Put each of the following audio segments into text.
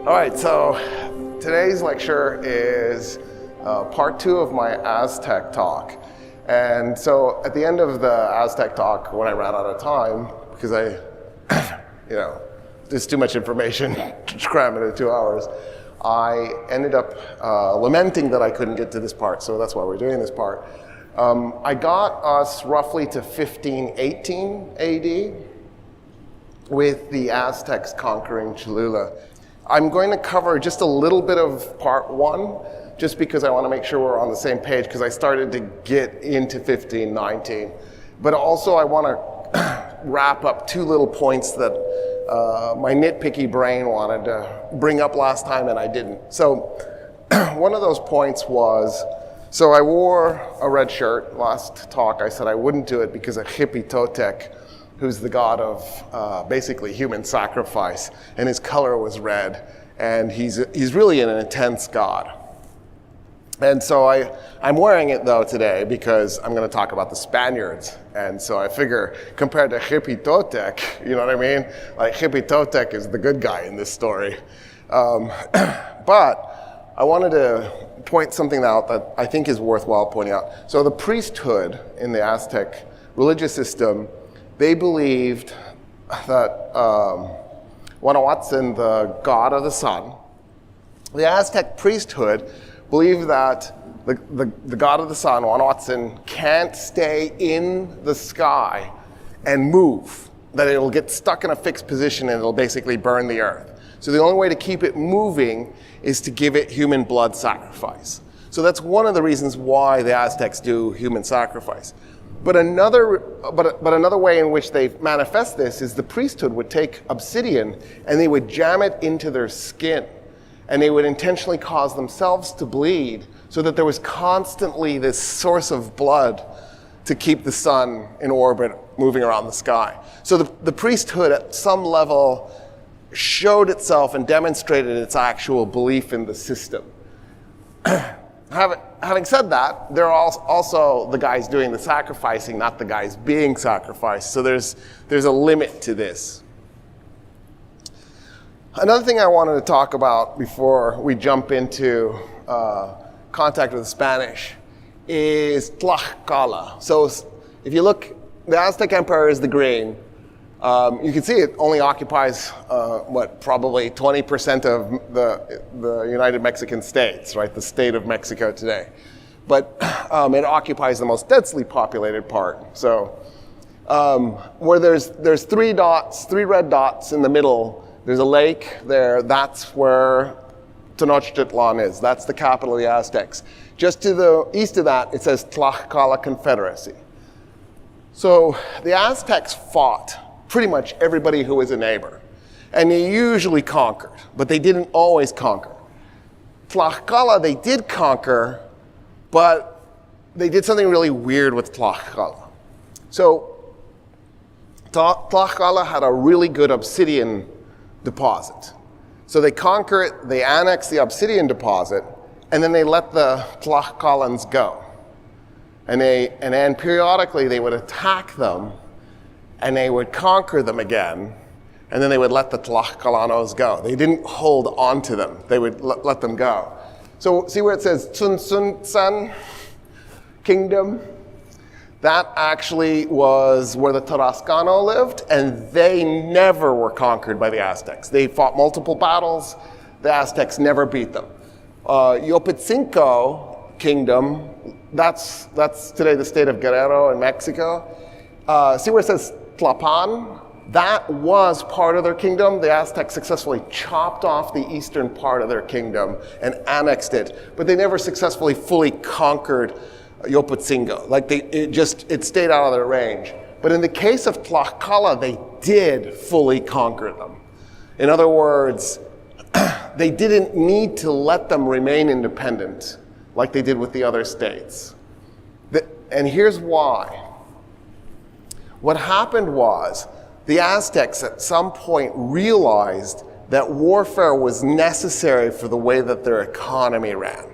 All right, so today's lecture is part 2 of my Aztec talk. And so at the end of the Aztec talk, when I ran out of time, because there's too much information to cram into 2 hours, I ended up lamenting that I couldn't get to this part, so that's why we're doing this part. I got us roughly to 1518 AD with the Aztecs conquering Cholula. I'm going to cover just a little bit of part 1, just because I want to make sure we're on the same page, because I started to get into 1519. But also I want to wrap up 2 little points that my nitpicky brain wanted to bring up last time and I didn't. So one of those points was, so I wore a red shirt last talk. I said I wouldn't do it because of Xipe-Totec, who's the god of basically human sacrifice, and his color was red, and he's really an intense god. And so I'm wearing it though today because I'm going to talk about the Spaniards, and so I figure compared to Xipe-Totec, you know what I mean? Like Xipe-Totec is the good guy in this story. But I wanted to point something out that I think is worthwhile pointing out. So the priesthood in the Aztec religious system, they believed that Huanahuatzin, the god of the sun, the Aztec priesthood believed that the god of the sun, Huanahuatzin, can't stay in the sky and move, that it'll get stuck in a fixed position and it'll basically burn the earth. So the only way to keep it moving is to give it human blood sacrifice. So that's one of the reasons why the Aztecs do human sacrifice. But another way in which they manifest this is the priesthood would take obsidian and they would jam it into their skin, and they would intentionally cause themselves to bleed so that there was constantly this source of blood to keep the sun in orbit moving around the sky. So the priesthood at some level showed itself and demonstrated its actual belief in the system. Having said that, there are also the guys doing the sacrificing, not the guys being sacrificed. So there's a limit to this. Another thing I wanted to talk about before we jump into contact with the Spanish is Tlaxcala. So if you look, the Aztec Empire is the green. You can see it only occupies, probably 20% of the United Mexican States, right? The state of Mexico today. But it occupies the most densely populated part. So where there's 3 red dots in the middle, there's a lake there. That's where Tenochtitlan is. That's the capital of the Aztecs. Just to the east of that, it says Tlaxcala Confederacy. So the Aztecs fought pretty much everybody who was a neighbor. And they usually conquered, but they didn't always conquer. Tlaxcala they did conquer, but they did something really weird with Tlaxcala. So Tlaxcala had a really good obsidian deposit. So they conquer it, they annex the obsidian deposit, and then they let the Tlaxcalans go. And then periodically they would attack them, and they would conquer them again, and then they would let the Tlaxcalanos go. They didn't hold on to them. They would let them go. So see where it says Tsuntzuntzan kingdom? That actually was where the Tarascano lived, and they never were conquered by the Aztecs. They fought multiple battles. The Aztecs never beat them. Yopotzinco kingdom, that's today the state of Guerrero in Mexico. See where it says Tlapan? That was part of their kingdom. The Aztecs successfully chopped off the eastern part of their kingdom and annexed it, but they never successfully fully conquered Yopotzinco. Like it stayed out of their range. But in the case of Tlaxcala, they did fully conquer them. In other words, they didn't need to let them remain independent like they did with the other states. And here's why. What happened was the Aztecs at some point realized that warfare was necessary for the way that their economy ran.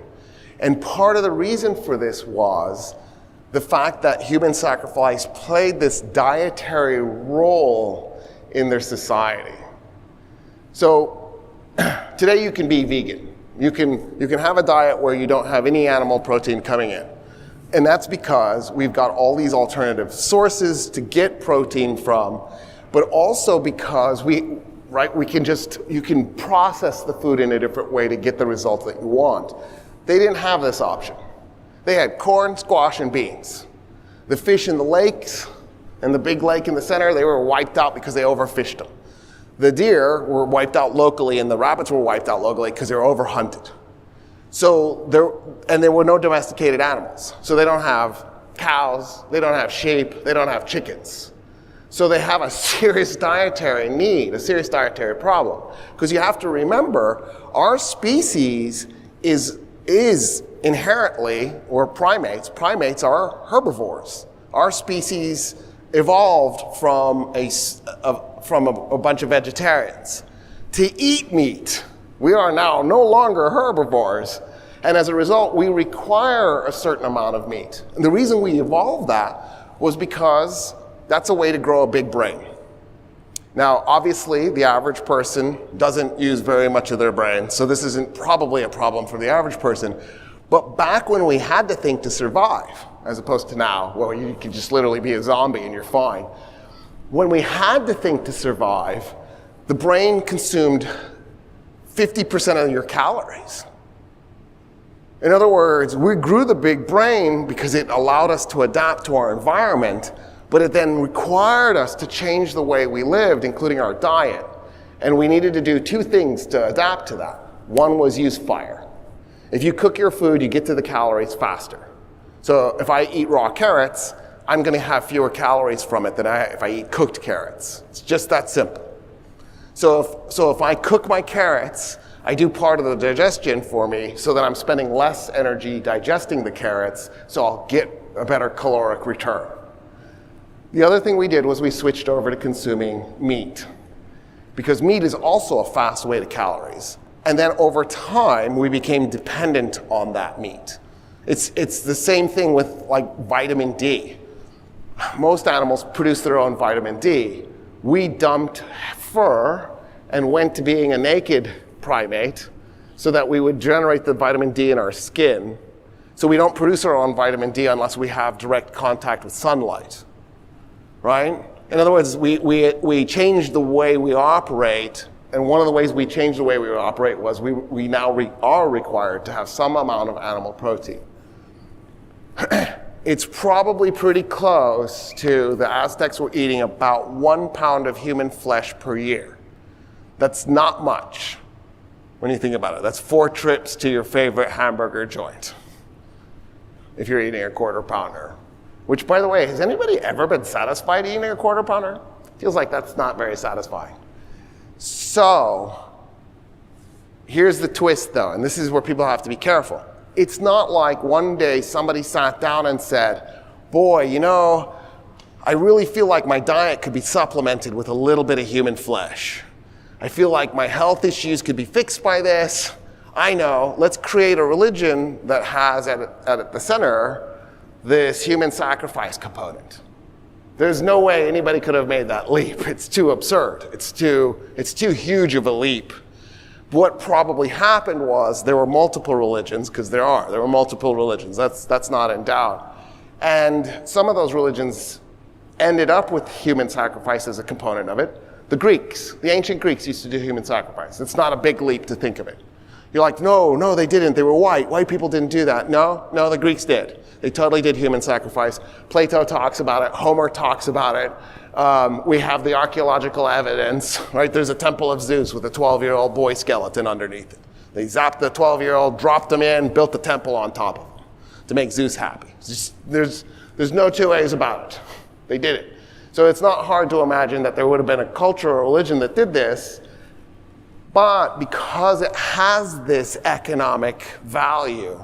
And part of the reason for this was the fact that human sacrifice played this dietary role in their society. So Today you can be vegan. You can have a diet where you don't have any animal protein coming in. And that's because we've got all these alternative sources to get protein from, but also because you can process the food in a different way to get the result that you want. They didn't have this option. They had corn, squash, and beans. The fish in the lakes and the big lake in the center, they were wiped out because they overfished them. The deer were wiped out locally and the rabbits were wiped out locally because they were overhunted. So there were no domesticated animals. So they don't have cows, they don't have sheep, they don't have chickens. So they have a serious dietary need, a serious dietary problem. Because you have to remember, our species is inherently, or primates are herbivores. Our species evolved from a bunch of vegetarians to eat meat. We are now no longer herbivores, and as a result, we require a certain amount of meat. And the reason we evolved that was because that's a way to grow a big brain. Now, obviously, the average person doesn't use very much of their brain, so this isn't probably a problem for the average person. But back when we had to think to survive, as opposed to now, where you can just literally be a zombie and you're fine. When we had to think to survive, the brain consumed 50% of your calories. In other words, we grew the big brain because it allowed us to adapt to our environment, but it then required us to change the way we lived, including our diet. And we needed to do two things to adapt to that. One was use fire. If you cook your food, you get to the calories faster. So if I eat raw carrots, I'm going to have fewer calories from it than if I eat cooked carrots. It's just that simple. So if I cook my carrots, I do part of the digestion for me so that I'm spending less energy digesting the carrots, so I'll get a better caloric return. The other thing we did was we switched over to consuming meat, because meat is also a fast way to calories. And then over time, we became dependent on that meat. It's the same thing with like vitamin D. Most animals produce their own vitamin D. We dumped fur and went to being a naked primate so that we would generate the vitamin D in our skin. So we don't produce our own vitamin D unless we have direct contact with sunlight, right? In other words, we changed the way we operate. And one of the ways we changed the way we operate was we now are required to have some amount of animal protein. It's probably pretty close to the Aztecs were eating about 1 pound of human flesh per year. That's not much when you think about it. That's 4 trips to your favorite hamburger joint if you're eating a quarter pounder. Which, by the way, has anybody ever been satisfied eating a quarter pounder? Feels like that's not very satisfying. So, here's the twist though, and this is where people have to be careful. It's not like one day somebody sat down and said, boy, you know, I really feel like my diet could be supplemented with a little bit of human flesh. I feel like my health issues could be fixed by this. I know, let's create a religion that has at the center this human sacrifice component. There's no way anybody could have made that leap. It's too absurd. It's too huge of a leap. What probably happened was there were multiple religions, because there were multiple religions. That's not in doubt. And some of those religions ended up with human sacrifice as a component of it. The ancient Greeks used to do human sacrifice. It's not a big leap to think of it. You're like, no, they didn't. They were white. White people didn't do that. No, the Greeks did. They totally did human sacrifice. Plato talks about it. Homer talks about it. We have the archaeological evidence, right? There's a temple of Zeus with a 12-year-old boy skeleton underneath it. They zapped the 12-year-old, dropped him in, built the temple on top of him to make Zeus happy. There's no two ways about it. They did it. So it's not hard to imagine that there would have been a culture or religion that did this, but because it has this economic value,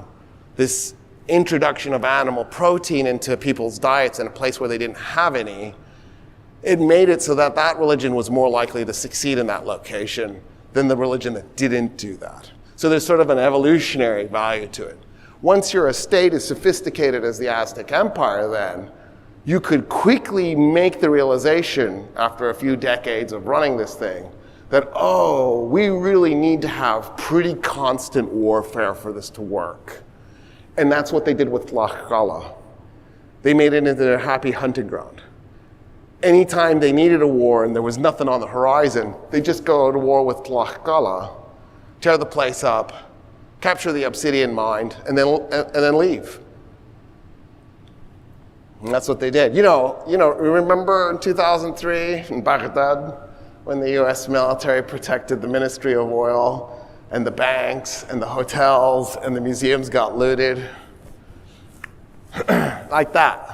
this introduction of animal protein into people's diets in a place where they didn't have any, it made it so that that religion was more likely to succeed in that location than the religion that didn't do that. So there's sort of an evolutionary value to it. Once your state as sophisticated as the Aztec Empire then, you could quickly make the realization after a few decades of running this thing that, oh, we really need to have pretty constant warfare for this to work. And that's what they did with Tlaxcala. They made it into their happy hunting ground. Anytime they needed a war and there was nothing on the horizon, they just go to war with Tlaxcala, tear the place up, capture the obsidian mine, and then leave. And that's what they did. Remember in 2003 in Baghdad when the US military protected the Ministry of Oil and the banks and the hotels and the museums got looted? Like that.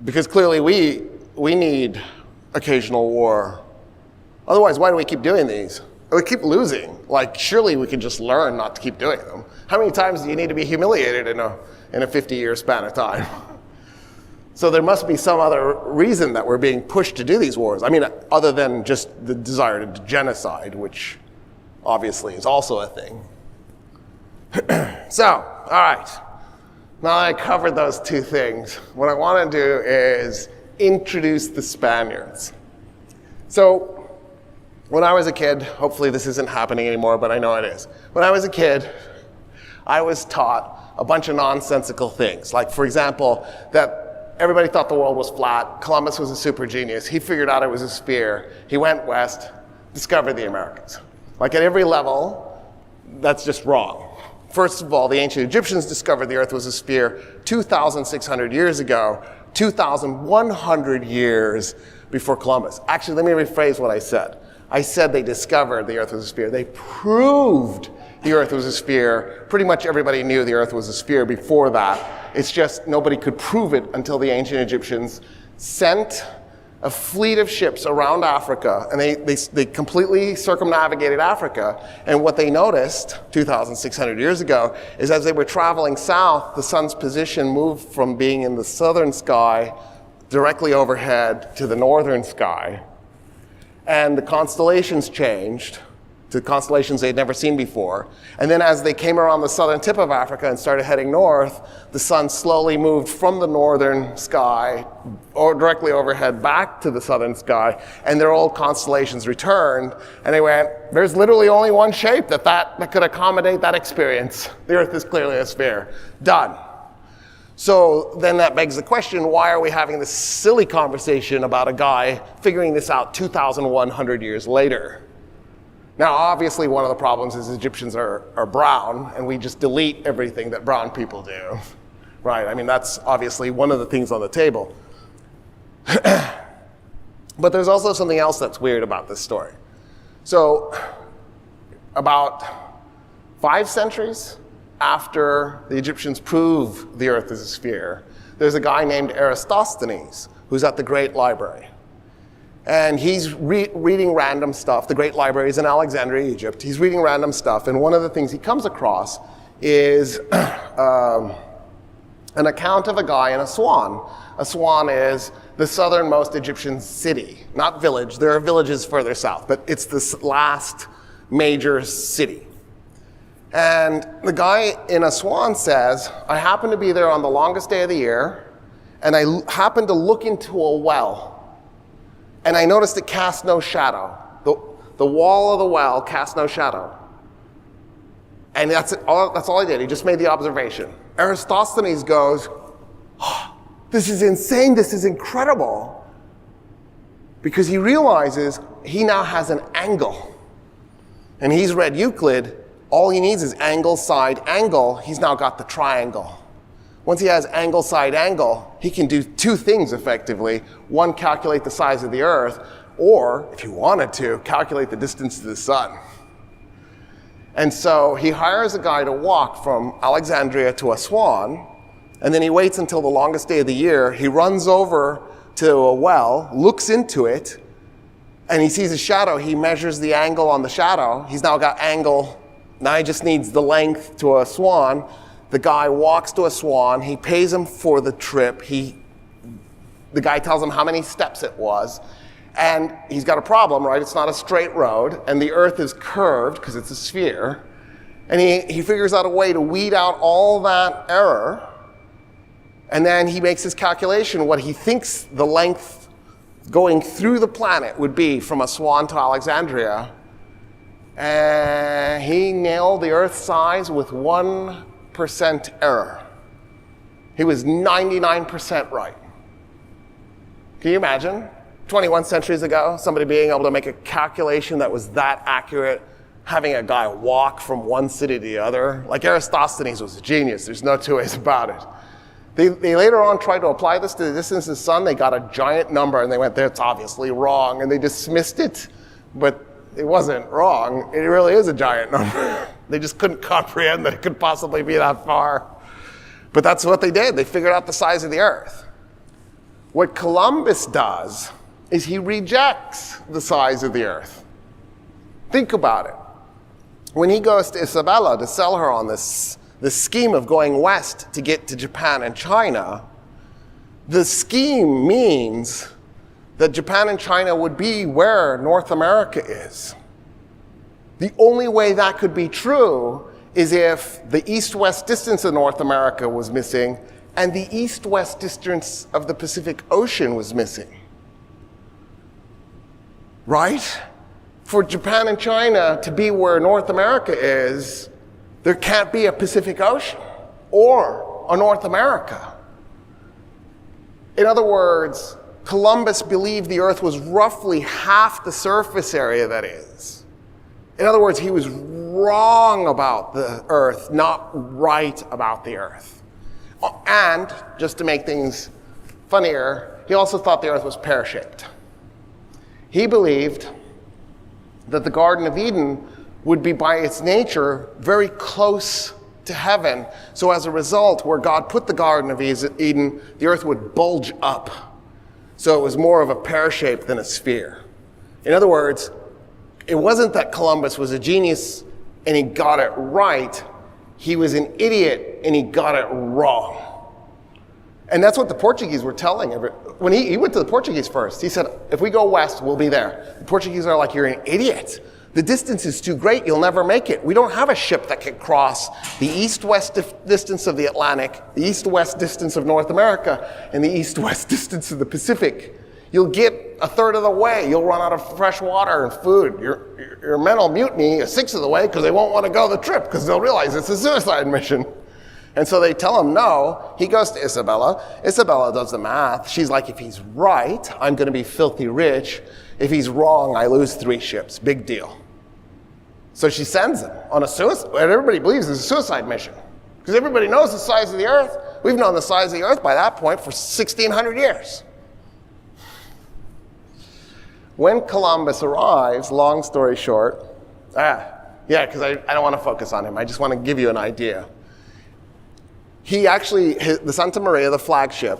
Because clearly we need occasional war. Otherwise, why do we keep doing these? We keep losing. Like, surely we can just learn not to keep doing them. How many times do you need to be humiliated in a 50-year span of time? So there must be some other reason that we're being pushed to do these wars. I mean, other than just the desire to genocide, which obviously is also a thing. So, all right. Now that I covered those two things, what I want to do is introduce the Spaniards. So, when I was a kid, hopefully this isn't happening anymore, but I know it is. When I was a kid, I was taught a bunch of nonsensical things. Like, for example, that everybody thought the world was flat. Columbus was a super genius. He figured out it was a sphere. He went west, discovered the Americas. Like, at every level, that's just wrong. First of all, the ancient Egyptians discovered the earth was a sphere 2,600 years ago, 2,100 years before Columbus. Actually, let me rephrase what I said. I said they discovered the earth was a sphere. They proved the earth was a sphere. Pretty much everybody knew the earth was a sphere before that. It's just nobody could prove it until the ancient Egyptians sent a fleet of ships around Africa, and they completely circumnavigated Africa. And what they noticed 2,600 years ago is as they were traveling south, the sun's position moved from being in the southern sky directly overhead to the northern sky. And the constellations changed to constellations they'd never seen before. And then as they came around the southern tip of Africa and started heading north, the sun slowly moved from the northern sky or directly overhead back to the southern sky, and their old constellations returned, and they went, there's literally only one shape that could accommodate that experience. The earth is clearly a sphere. Done. So then that begs the question, why are we having this silly conversation about a guy figuring this out 2,100 years later? Now, obviously, one of the problems is Egyptians are brown, and we just delete everything that brown people do, right? I mean, that's obviously one of the things on the table. But there's also something else that's weird about this story. So, about 5 centuries after the Egyptians prove the earth is a sphere, there's a guy named Eratosthenes who's at the Great Library. And he's reading random stuff. The Great Library is in Alexandria, Egypt. He's reading random stuff, and one of the things he comes across is an account of a guy in Aswan. Aswan is the southernmost Egyptian city, not village. There are villages further south, but it's this last major city. And the guy in Aswan says, I happened to be there on the longest day of the year, and I happened to look into a well. And I noticed it cast no shadow. The wall of the well cast no shadow. And that's all I did. He just made the observation. Eratosthenes goes, oh, this is insane. This is incredible. Because he realizes he now has an angle. And he's read Euclid. All he needs is angle, side, angle. He's now got the triangle. Once he has angle, side, angle, he can do 2 things effectively. One, calculate the size of the earth, or, if he wanted to, calculate the distance to the sun. And so he hires a guy to walk from Alexandria to Aswan, and then he waits until the longest day of the year. He runs over to a well, looks into it, and he sees a shadow. He measures the angle on the shadow. He's now got angle. Now he just needs the length to Aswan. The guy walks to Aswan. He pays him for the trip. The guy tells him how many steps it was. And he's got a problem, right? It's not a straight road. And the earth is curved because it's a sphere. And he figures out a way to weed out all that error. And then he makes his calculation, what he thinks the length going through the planet would be from Aswan to Alexandria. And he nailed the Earth's size with 1% error. He was 99% right. Can you imagine? 21 centuries ago, somebody being able to make a calculation that was that accurate, having a guy walk from one city to the other. Like Eratosthenes was a genius, there's no two ways about it. They later on tried to apply this to the distance of the sun. They got a giant number and they went, that's obviously wrong, and they dismissed it. But it wasn't wrong, it really is a giant number. They just couldn't comprehend that it could possibly be that far. But that's what they did, they figured out the size of the Earth. What Columbus does is he rejects the size of the Earth. Think about it. When he goes to Isabella to sell her on this scheme of going west to get to Japan and China, the scheme means that Japan and China would be where North America is. The only way that could be true is if the east-west distance of North America was missing and the east-west distance of the Pacific Ocean was missing. Right? For Japan and China to be where North America is, there can't be a Pacific Ocean or a North America. In other words, Columbus believed the Earth was roughly half the surface area that is. In other words, he was wrong about the Earth, not right about the Earth. And, just to make things funnier, he also thought the Earth was pear-shaped. He believed that the Garden of Eden would be by its nature very close to heaven. So as a result, where God put the Garden of Eden, the Earth would bulge up. So it was more of a pear shape than a sphere. In other words, it wasn't that Columbus was a genius and he got it right. He was an idiot and he got it wrong. And that's what the Portuguese were telling him. When he went to the Portuguese first, he said, if we go west, we'll be there. The Portuguese are like, you're an idiot. The distance is too great, you'll never make it. We don't have a ship that can cross the east-west distance of the Atlantic, the east-west distance of North America, and the east-west distance of the Pacific. You'll get a third of the way, you'll run out of fresh water and food. Your men will mutiny a sixth of the way because they won't want to go the trip because they'll realize it's a suicide mission. And so they tell him no. He goes to Isabella. Isabella does the math. She's like, if he's right, I'm going to be filthy rich. If he's wrong, I lose 3 ships. Big deal. So she sends him on a suicide, what everybody believes is a suicide mission. Because everybody knows the size of the Earth. We've known the size of the Earth by that point for 1,600 years. When Columbus arrives, long story short, because I don't want to focus on him. I just want to give you an idea. He actually, the Santa Maria, the flagship,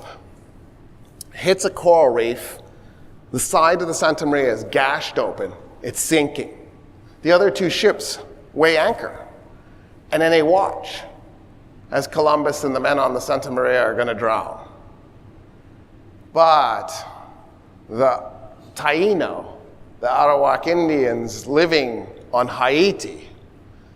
hits a coral reef. The side of the Santa Maria is gashed open. It's sinking. The other 2 ships weigh anchor. And then they watch as Columbus and the men on the Santa Maria are going to drown. But the Taino, the Arawak Indians living on Haiti,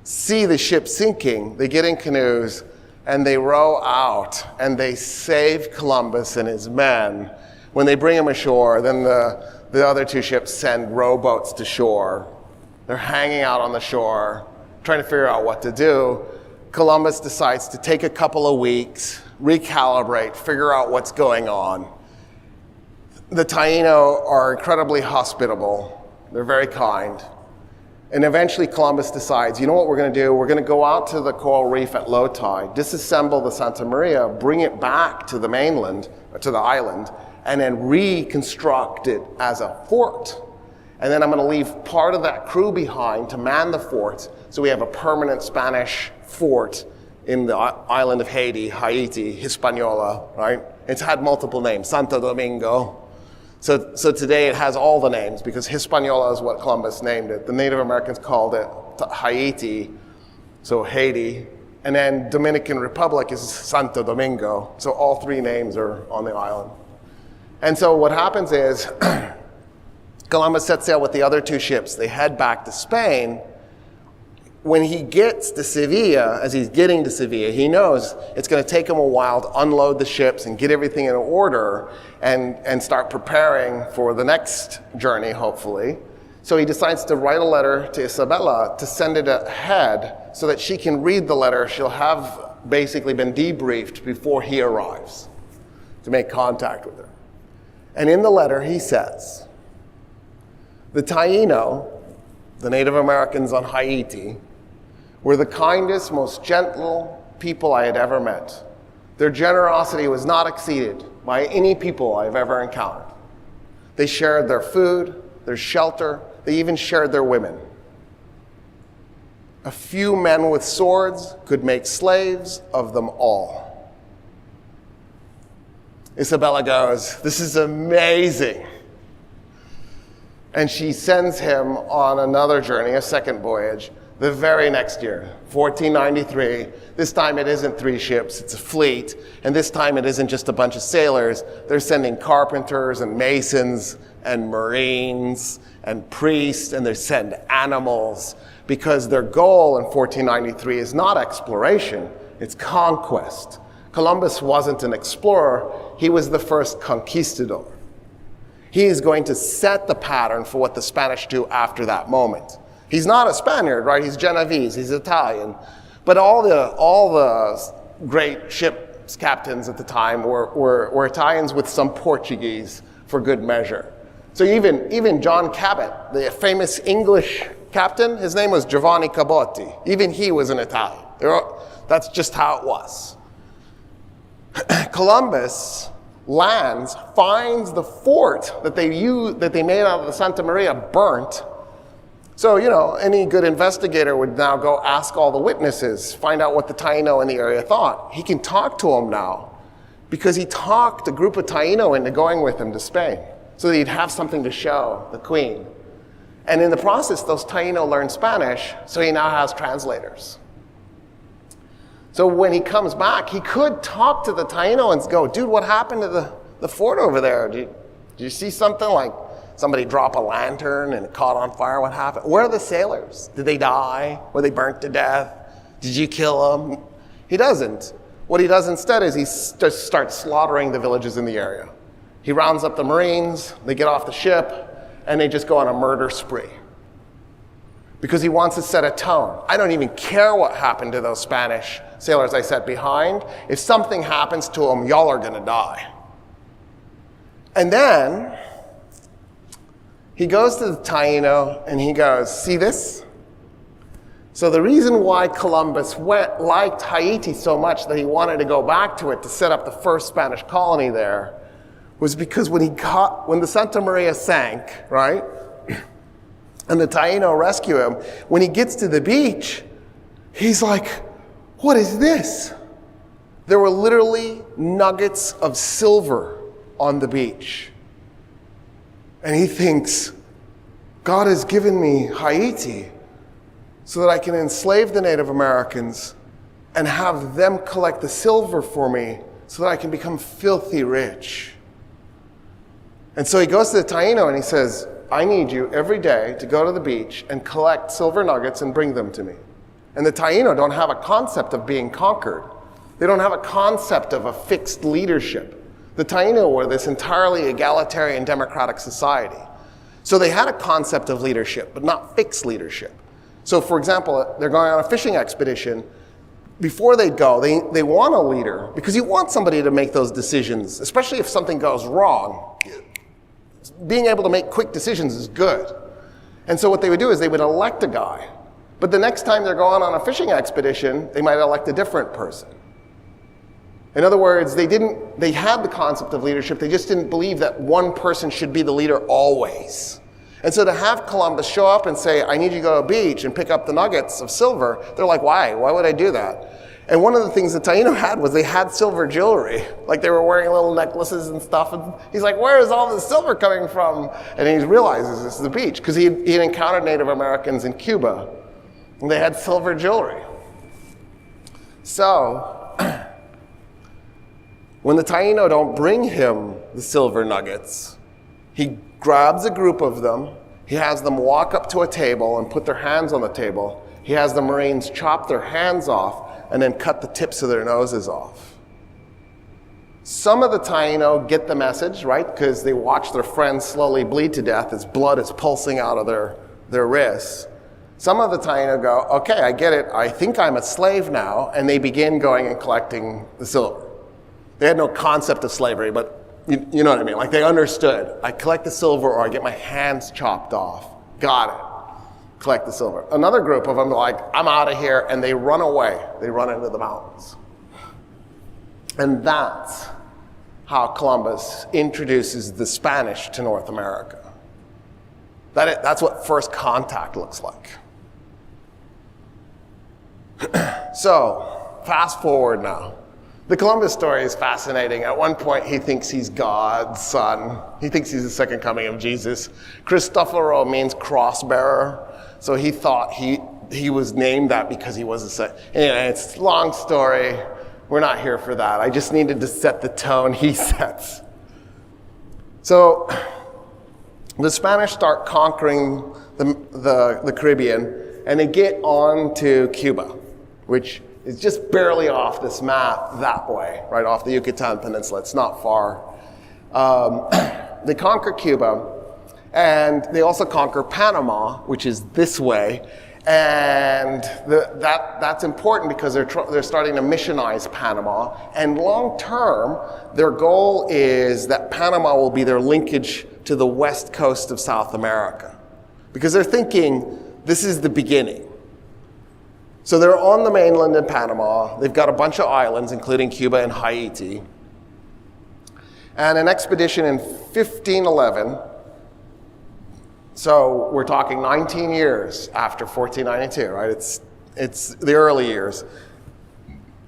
see the ship sinking. They get in canoes and they row out and they save Columbus and his men. When they bring him ashore, then the other 2 ships send rowboats to shore. They're hanging out on the shore, trying to figure out what to do. Columbus decides to take a couple of weeks, recalibrate, figure out what's going on. The Taino are incredibly hospitable. They're very kind. And eventually Columbus decides, you know what we're going to do? We're going to go out to the coral reef at low tide, disassemble the Santa Maria, bring it back to the mainland, or to the island, and then reconstruct it as a fort. And then I'm going to leave part of that crew behind to man the fort, so we have a permanent Spanish fort in the island of Haiti, Hispaniola, right? It's had multiple names, Santo Domingo. So today it has all the names because Hispaniola is what Columbus named it. The Native Americans called it Haiti, so Haiti. And then Dominican Republic is Santo Domingo. So all 3 names are on the island. And so what happens is Columbus sets sail with the other 2 ships. They head back to Spain. when he gets to Sevilla, as he's getting to Sevilla, he knows it's going to take him a while to unload the ships and get everything in order and start preparing for the next journey, hopefully. So he decides to write a letter to Isabella to send it ahead so that she can read the letter. She'll have basically been debriefed before he arrives to make contact with her. And in the letter he says, the Taino, the Native Americans on Haiti, were the kindest, most gentle people I had ever met. Their generosity was not exceeded by any people I've ever encountered. They shared their food, their shelter, they even shared their women. A few men with swords could make slaves of them all. Isabella goes, this is amazing. And she sends him on another journey, a second voyage, the very next year, 1493. This time it isn't 3 ships, it's a fleet. And this time it isn't just a bunch of sailors. They're sending carpenters and masons and marines and priests, and they send animals, because their goal in 1493 is not exploration, it's conquest. Columbus wasn't an explorer, he was the first conquistador. He is going to set the pattern for what the Spanish do after that moment. He's not a Spaniard, right? He's Genovese, he's Italian. But all the great ship's captains at the time were Italians with some Portuguese for good measure. So even John Cabot, the famous English captain, his name was Giovanni Cabotti. Even he was an Italian. That's just how it was. Columbus lands, finds the fort that they made out of the Santa Maria burnt. So, any good investigator would now go ask all the witnesses, find out what the Taino in the area thought. He can talk to them now because he talked a group of Taino into going with him to Spain so that he'd have something to show the queen. And in the process, those Taino learned Spanish, so he now has translators. So when he comes back, he could talk to the Taino and go, dude, what happened to the fort over there? Did you see something like somebody drop a lantern and it caught on fire? What happened? Where are the sailors? Did they die? Were they burnt to death? Did you kill them? He doesn't. What he does instead is he just starts slaughtering the villages in the area. He rounds up the Marines, they get off the ship, and they just go on a murder spree. Because he wants to set a tone. I don't even care what happened to those Spanish sailors I set behind. If something happens to them, y'all are gonna die. And then he goes to the Taino and he goes, see this? So the reason why Columbus liked Haiti so much that he wanted to go back to it to set up the first Spanish colony there was because when the Santa Maria sank, right? And the Taino rescue him, when he gets to the beach, he's like, what is this? There were literally nuggets of silver on the beach. And he thinks, God has given me Haiti so that I can enslave the Native Americans and have them collect the silver for me so that I can become filthy rich. And so he goes to the Taino and he says, I need you every day to go to the beach and collect silver nuggets and bring them to me. And the Taino don't have a concept of being conquered. They don't have a concept of a fixed leadership. The Taino were this entirely egalitarian democratic society. So they had a concept of leadership, but not fixed leadership. So for example, they're going on a fishing expedition. Before they go, they want a leader because you want somebody to make those decisions, especially if something goes wrong. Being able to make quick decisions is good. And so what they would do is they would elect a guy. But the next time they're going on a fishing expedition, they might elect a different person. In other words, they had the concept of leadership, they just didn't believe that one person should be the leader always. And so to have Columbus show up and say, I need you to go to a beach and pick up the nuggets of silver, they're like, why? Why would I do that? And one of the things the Taino had was they had silver jewelry. Like they were wearing little necklaces and stuff. And he's like, where is all this silver coming from? And he realizes this is the beach because he had encountered Native Americans in Cuba. And they had silver jewelry. So when the Taino don't bring him the silver nuggets, he grabs a group of them. He has them walk up to a table and put their hands on the table. he has the Marines chop their hands off and then cut the tips of their noses off. Some of the Taino get the message, right? Because they watch their friends slowly bleed to death as blood is pulsing out of their wrists. Some of the Taino go, okay, I get it. I think I'm a slave now. And they begin going and collecting the silver. They had no concept of slavery, but you know what I mean? Like they understood. I collect the silver or I get my hands chopped off. Got it. Collect the silver. Another group of them are like, I'm out of here. And they run away. They run into the mountains. And that's how Columbus introduces the Spanish to North America. That's what first contact looks like. So, fast forward now. The Columbus story is fascinating. At one point, he thinks he's God's son. He thinks he's the second coming of Jesus. Cristoforo means cross-bearer. So he thought he was named that because he was a son. Anyway, it's a long story. We're not here for that. I just needed to set the tone he sets. So the Spanish start conquering the Caribbean, and they get on to Cuba, which is just barely off this map that way, right off the Yucatan Peninsula. It's not far. They conquer Cuba, and they also conquer Panama, which is this way. And that's important because they're starting to missionize Panama. And long term, their goal is that Panama will be their linkage to the west coast of South America. Because they're thinking this is the beginning. So they're on the mainland in Panama. They've got a bunch of islands, including Cuba and Haiti. And an expedition in 1511, so we're talking 19 years after 1492, right? It's the early years.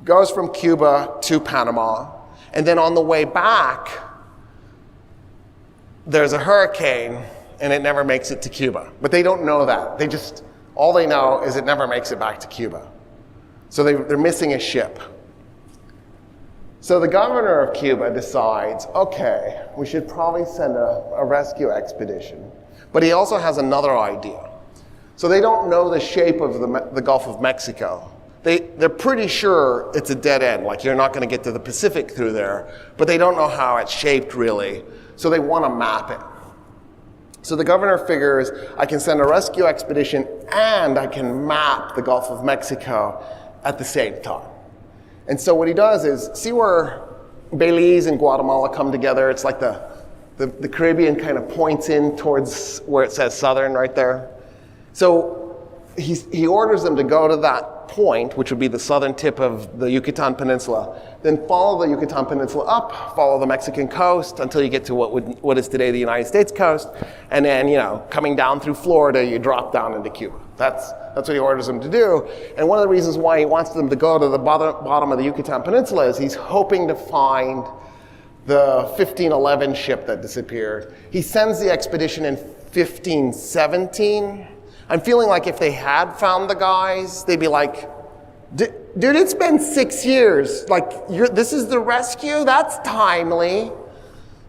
Goes from Cuba to Panama, and then on the way back, there's a hurricane, and it never makes it to Cuba. But they don't know that. All they know is it never makes it back to Cuba. So they're missing a ship. So the governor of Cuba decides, okay, we should probably send a rescue expedition. But he also has another idea. So they don't know the shape of the Gulf of Mexico. They're pretty sure it's a dead end, like you're not going to get to the Pacific through there, but they don't know how it's shaped really. So they want to map it. So the governor figures, I can send a rescue expedition and I can map the Gulf of Mexico at the same time. And so what he does is, see where Belize and Guatemala come together? It's like the Caribbean kind of points in towards where it says southern right there. So he orders them to go to that point, which would be the southern tip of the Yucatan Peninsula, then follow the Yucatan Peninsula up, follow the Mexican coast until you get to what is today the United States coast, and then, coming down through Florida, you drop down into Cuba. That's what he orders them to do. And one of the reasons why he wants them to go to the bottom of the Yucatan Peninsula is he's hoping to find the 1511 ship that disappeared. He sends the expedition in 1517. I'm feeling like if they had found the guys, they'd be like, dude, it's been 6 years. Like, this is the rescue? That's timely.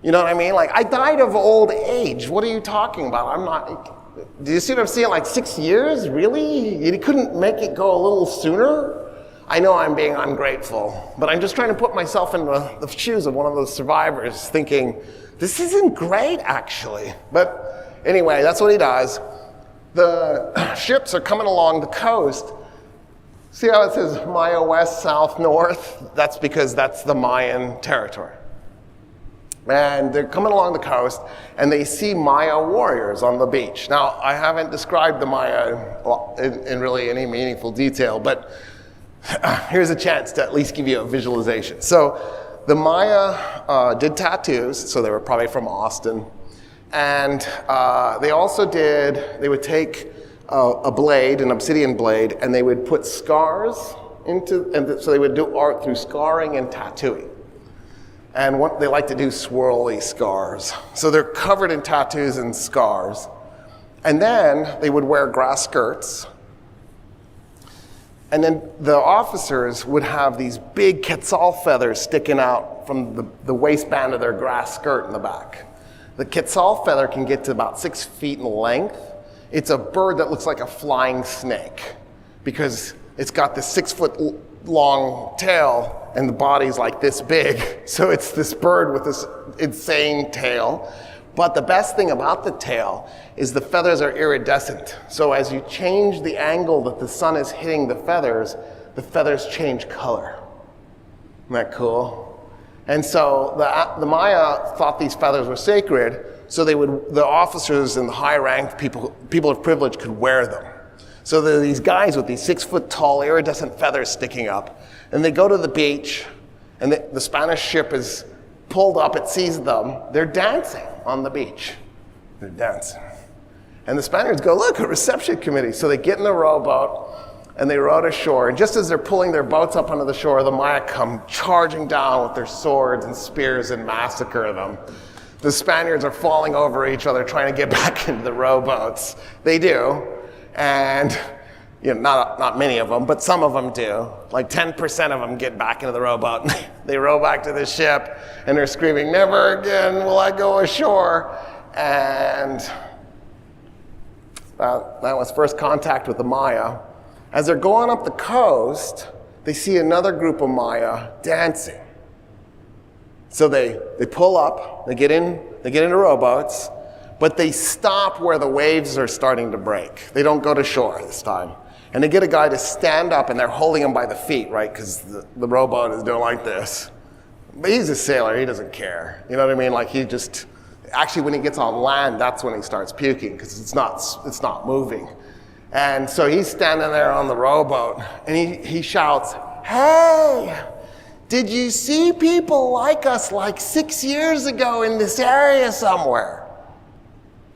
You know what I mean? Like, I died of old age. What are you talking about? I'm not... Do you see what I'm saying? Like 6 years? Really? You couldn't make it go a little sooner? I know I'm being ungrateful, but I'm just trying to put myself in the shoes of one of those survivors thinking, this isn't great, actually. But anyway, that's what he does. The ships are coming along the coast. See how it says Maya West, South, North? That's because that's the Mayan territory. And they're coming along the coast, and they see Maya warriors on the beach. Now, I haven't described the Maya in really any meaningful detail, but here's a chance to at least give you a visualization. So the Maya did tattoos, so they were probably from Austin. And they would take a blade, an obsidian blade, and they would put scars so they would do art through scarring and tattooing. And they like to do swirly scars. So they're covered in tattoos and scars. And then they would wear grass skirts. And then the officers would have these big quetzal feathers sticking out from the waistband of their grass skirt in the back. The quetzal feather can get to about 6 feet in length. It's a bird that looks like a flying snake. because it's got this 6-foot long tail and the body's like this big. So it's this bird with this insane tail. But the best thing about the tail is the feathers are iridescent. So as you change the angle that the sun is hitting the feathers change color. Isn't that cool? And so the Maya thought these feathers were sacred, so the officers and the high-ranked people of privilege could wear them. So there are these guys with these 6-foot tall iridescent feathers sticking up, and they go to the beach, and the Spanish ship is pulled up, it sees them, they're dancing on the beach. They're dancing. And the Spaniards go, look, a reception committee. So they get in the rowboat, and they row to shore. And just as they're pulling their boats up onto the shore, the Maya come charging down with their swords and spears and massacre them. The Spaniards are falling over each other trying to get back into the rowboats. They do. And not many of them, but some of them do. Like 10% of them get back into the rowboat. They row back to the ship, and they're screaming, never again will I go ashore. And that was first contact with the Maya. As they're going up the coast, they see another group of Maya dancing. So they pull up, they get into rowboats, but they stop where the waves are starting to break. They don't go to shore this time. And they get a guy to stand up, and they're holding him by the feet, right? Because the rowboat is doing like this. But he's a sailor, he doesn't care. You know what I mean? Like actually when he gets on land, that's when he starts puking, because it's not moving. And so he's standing there on the rowboat, and he shouts, hey, did you see people like us like 6 years ago in this area somewhere?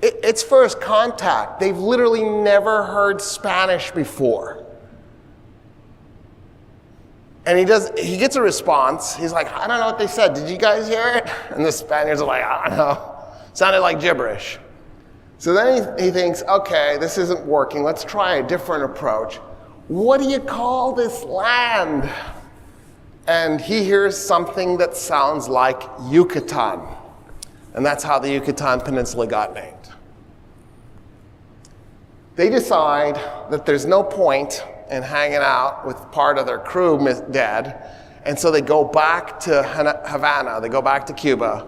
It's first contact. They've literally never heard Spanish before. And he gets a response. He's like, I don't know what they said. Did you guys hear it? And the Spaniards are like, I don't know. Sounded like gibberish. So then he thinks, okay, this isn't working. Let's try a different approach. What do you call this land? And he hears something that sounds like Yucatan. And that's how the Yucatan Peninsula got named. They decide that there's no point in hanging out with part of their crew dead, and so they go back to Havana, they go back to Cuba,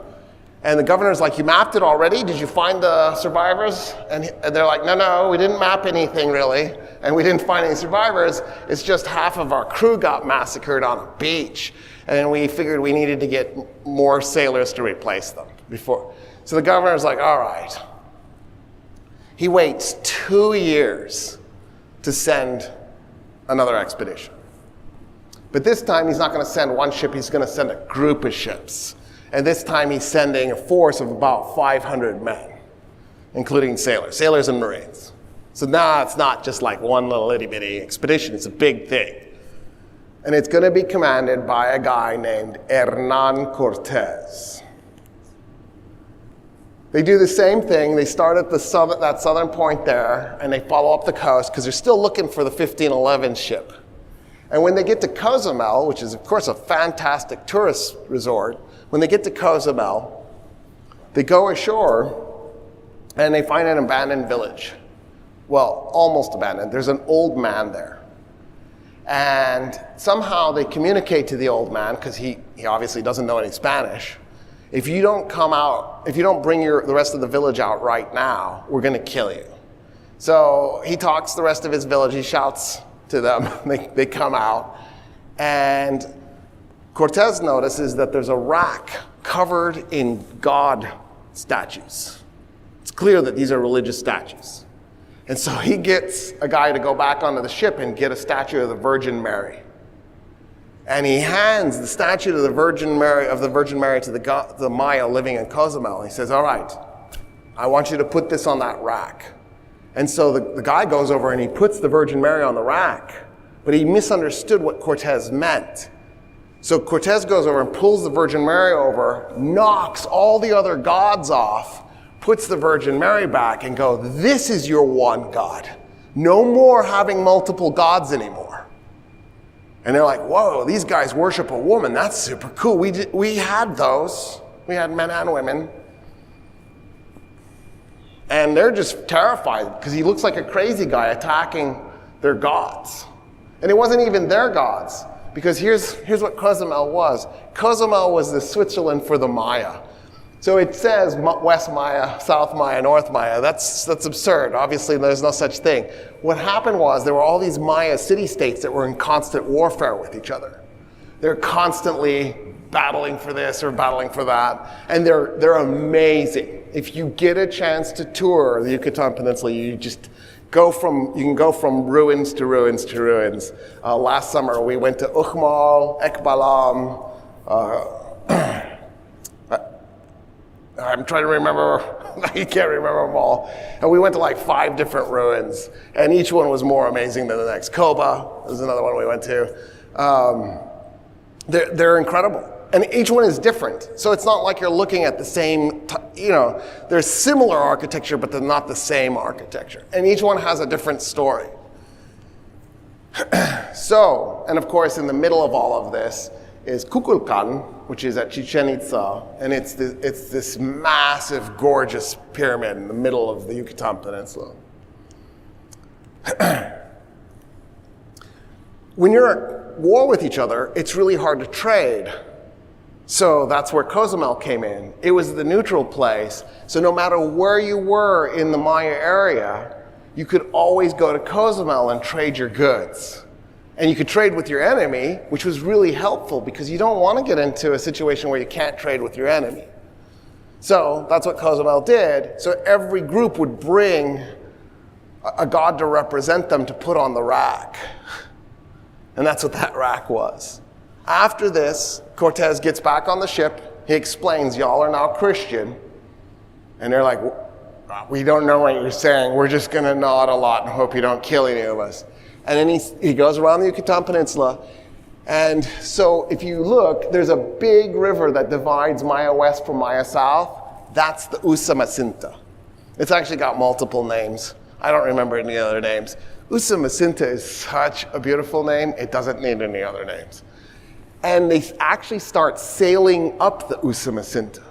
and the governor's like, you mapped it already? Did you find the survivors? And they're like, no, we didn't map anything really, and we didn't find any survivors. It's just half of our crew got massacred on a beach, and we figured we needed to get more sailors to replace them before. So the governor's like, all right. He waits 2 years to send another expedition. But this time he's not going to send one ship, he's going to send a group of ships. And this time he's sending a force of about 500 men, including sailors and Marines. So now it's not just like one little itty-bitty expedition, it's a big thing. And it's going to be commanded by a guy named Hernan Cortez. They do the same thing. They start at that southern point there, and they follow up the coast because they're still looking for the 1511 ship. And when they get to Cozumel, which is, of course, a fantastic tourist resort, when they get to Cozumel, they go ashore, and they find an abandoned village. Well, almost abandoned. There's an old man there. And somehow they communicate to the old man, because he obviously doesn't know any Spanish. If you don't come out, if you don't bring the rest of the village out right now, we're going to kill you. So he talks the rest of his village, he shouts to them, they come out, and Cortez notices that there's a rack covered in God statues. It's clear that these are religious statues. And so he gets a guy to go back onto the ship and get a statue of the Virgin Mary. And he hands the statue of the Virgin Mary to the Maya living in Cozumel. He says, all right, I want you to put this on that rack. And so the guy goes over and he puts the Virgin Mary on the rack, but he misunderstood what Cortez meant. So Cortez goes over and pulls the Virgin Mary over, knocks all the other gods off, puts the Virgin Mary back and goes, this is your one God. No more having multiple gods anymore. And they're like, whoa, these guys worship a woman. That's super cool. We had those. We had men and women. And they're just terrified because he looks like a crazy guy attacking their gods. And it wasn't even their gods, because here's what Cozumel was. Cozumel was the Switzerland for the Maya. So it says West Maya, South Maya, North Maya. That's absurd. Obviously, there's no such thing. What happened was there were all these Maya city-states that were in constant warfare with each other. They're constantly battling for this or battling for that, and they're amazing. If you get a chance to tour the Yucatan Peninsula, you can go from ruins to ruins to ruins. Last summer we went to Uxmal, Ekbalam. I'm trying to remember. I can't remember them all. And we went to like 5 different ruins, and each one was more amazing than the next. Koba is another one we went to. They're incredible. And each one is different. So it's not like you're looking at the same, there's similar architecture, but they're not the same architecture. And each one has a different story. So, and of course, in the middle of all of this is Kukulkan, which is at Chichen Itza. And it's this massive, gorgeous pyramid in the middle of the Yucatan Peninsula. When you're at war with each other, it's really hard to trade. So that's where Cozumel came in. It was the neutral place. So no matter where you were in the Maya area, you could always go to Cozumel and trade your goods. And you could trade with your enemy, which was really helpful because you don't want to get into a situation where you can't trade with your enemy. So that's what Cozumel did. So every group would bring a god to represent them to put on the rack. And that's what that rack was. After this, Cortez gets back on the ship. He explains, y'all are now Christian. And they're like, we don't know what you're saying. We're just going to nod a lot and hope you don't kill any of us. And then he goes around the Yucatan Peninsula. And so if you look, there's a big river that divides Maya West from Maya South. That's the Usumacinta. It's actually got multiple names. I don't remember any other names. Usumacinta is such a beautiful name. It doesn't need any other names. And they actually start sailing up the Usumacinta.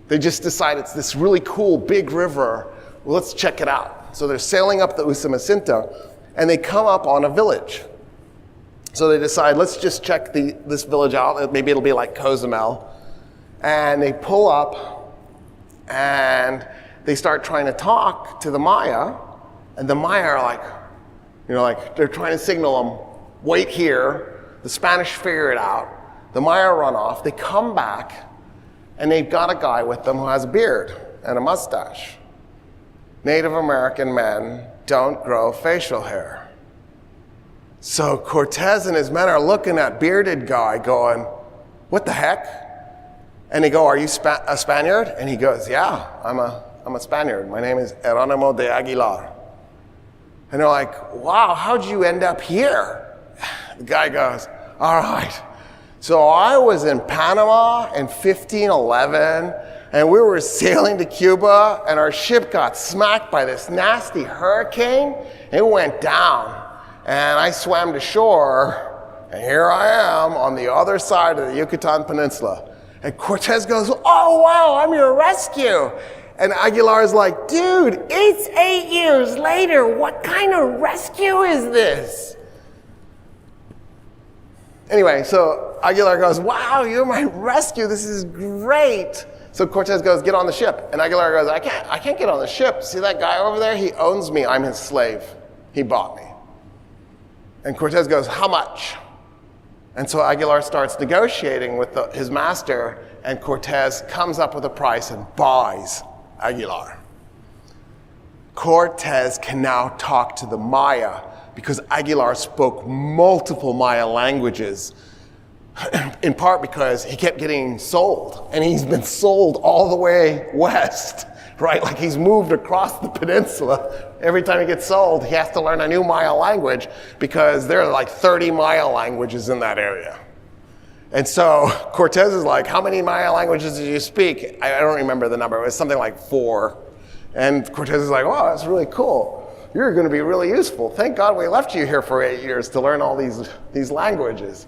They just decide it's this really cool big river. Well, let's check it out. So they're sailing up the Usumacinta, and they come up on a village. So they decide, let's just check this village out. Maybe it'll be like Cozumel. And they pull up, and they start trying to talk to the Maya. And the Maya are like, they're trying to signal them, wait here. The Spanish figure it out. The Maya run off. They come back, and they've got a guy with them who has a beard and a mustache. Native American men don't grow facial hair. So Cortez and his men are looking at bearded guy going, what the heck? And they go, are you a Spaniard? And he goes, yeah, I'm a Spaniard. My name is Geronimo de Aguilar. And they're like, wow, how'd you end up here? The guy goes, all right, so I was in Panama in 1511, and we were sailing to Cuba, and our ship got smacked by this nasty hurricane. It went down, and I swam to shore, and here I am on the other side of the Yucatan Peninsula. And Cortez goes, oh, wow, I'm your rescue. And Aguilar's like, dude, it's 8 years later. What kind of rescue is this? Anyway, so Aguilar goes, wow, you're my rescue. This is great. So Cortez goes, get on the ship. And Aguilar goes, I can't get on the ship. See that guy over there? He owns me. I'm his slave. He bought me. And Cortez goes, how much? And so Aguilar starts negotiating with his master, and Cortez comes up with a price and buys Aguilar. Cortez can now talk to the Maya because Aguilar spoke multiple Maya languages, in part because he kept getting sold, and he's been sold all the way west, right? Like he's moved across the peninsula. Every time he gets sold, he has to learn a new Maya language because there are like 30 Maya languages in that area. And so Cortez is like, how many Maya languages did you speak? I don't remember the number. It was something like 4. And Cortez is like, wow, that's really cool. You're going to be really useful. Thank God we left you here for 8 years to learn all these languages.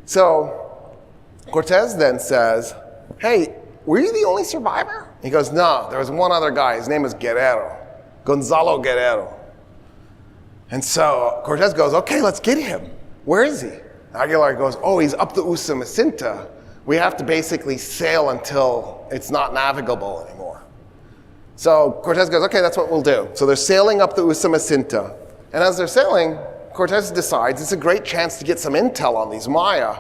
So Cortez then says, hey, were you the only survivor? He goes, no, there was one other guy. His name is Guerrero, Gonzalo Guerrero. And so Cortez goes, okay, let's get him. Where is he? Aguilar goes, oh, he's up the Usumacinta. We have to basically sail until it's not navigable anymore. So Cortez goes, okay, that's what we'll do. So they're sailing up the Usumacinta. And as they're sailing, Cortez decides it's a great chance to get some intel on these Maya.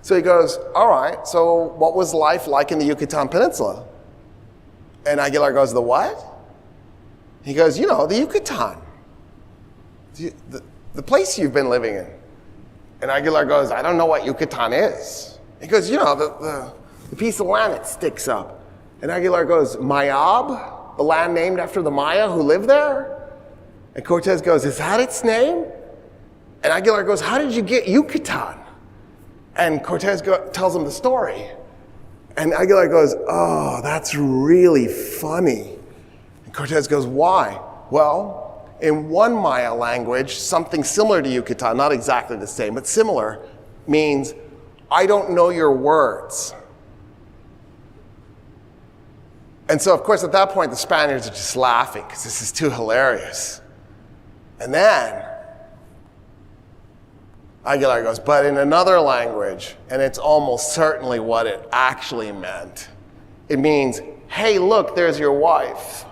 So he goes, all right, so what was life like in the Yucatan Peninsula? And Aguilar goes, the what? He goes, you know, the Yucatan. The place you've been living in. And Aguilar goes, I don't know what Yucatan is. He goes, you know, the piece of land that sticks up. And Aguilar goes, Mayab, the land named after the Maya who lived there? And Cortez goes, is that its name? And Aguilar goes, how did you get Yucatan? And Cortez tells him the story. And Aguilar goes, oh, that's really funny. And Cortez goes, why? Well, in one Maya language, something similar to Yucatan, not exactly the same, but similar, means, I don't know your words. And so, of course, at that point, the Spaniards are just laughing because this is too hilarious. And then Aguilar goes, but in another language, and it's almost certainly what it actually meant, it means, hey, look, there's your wife.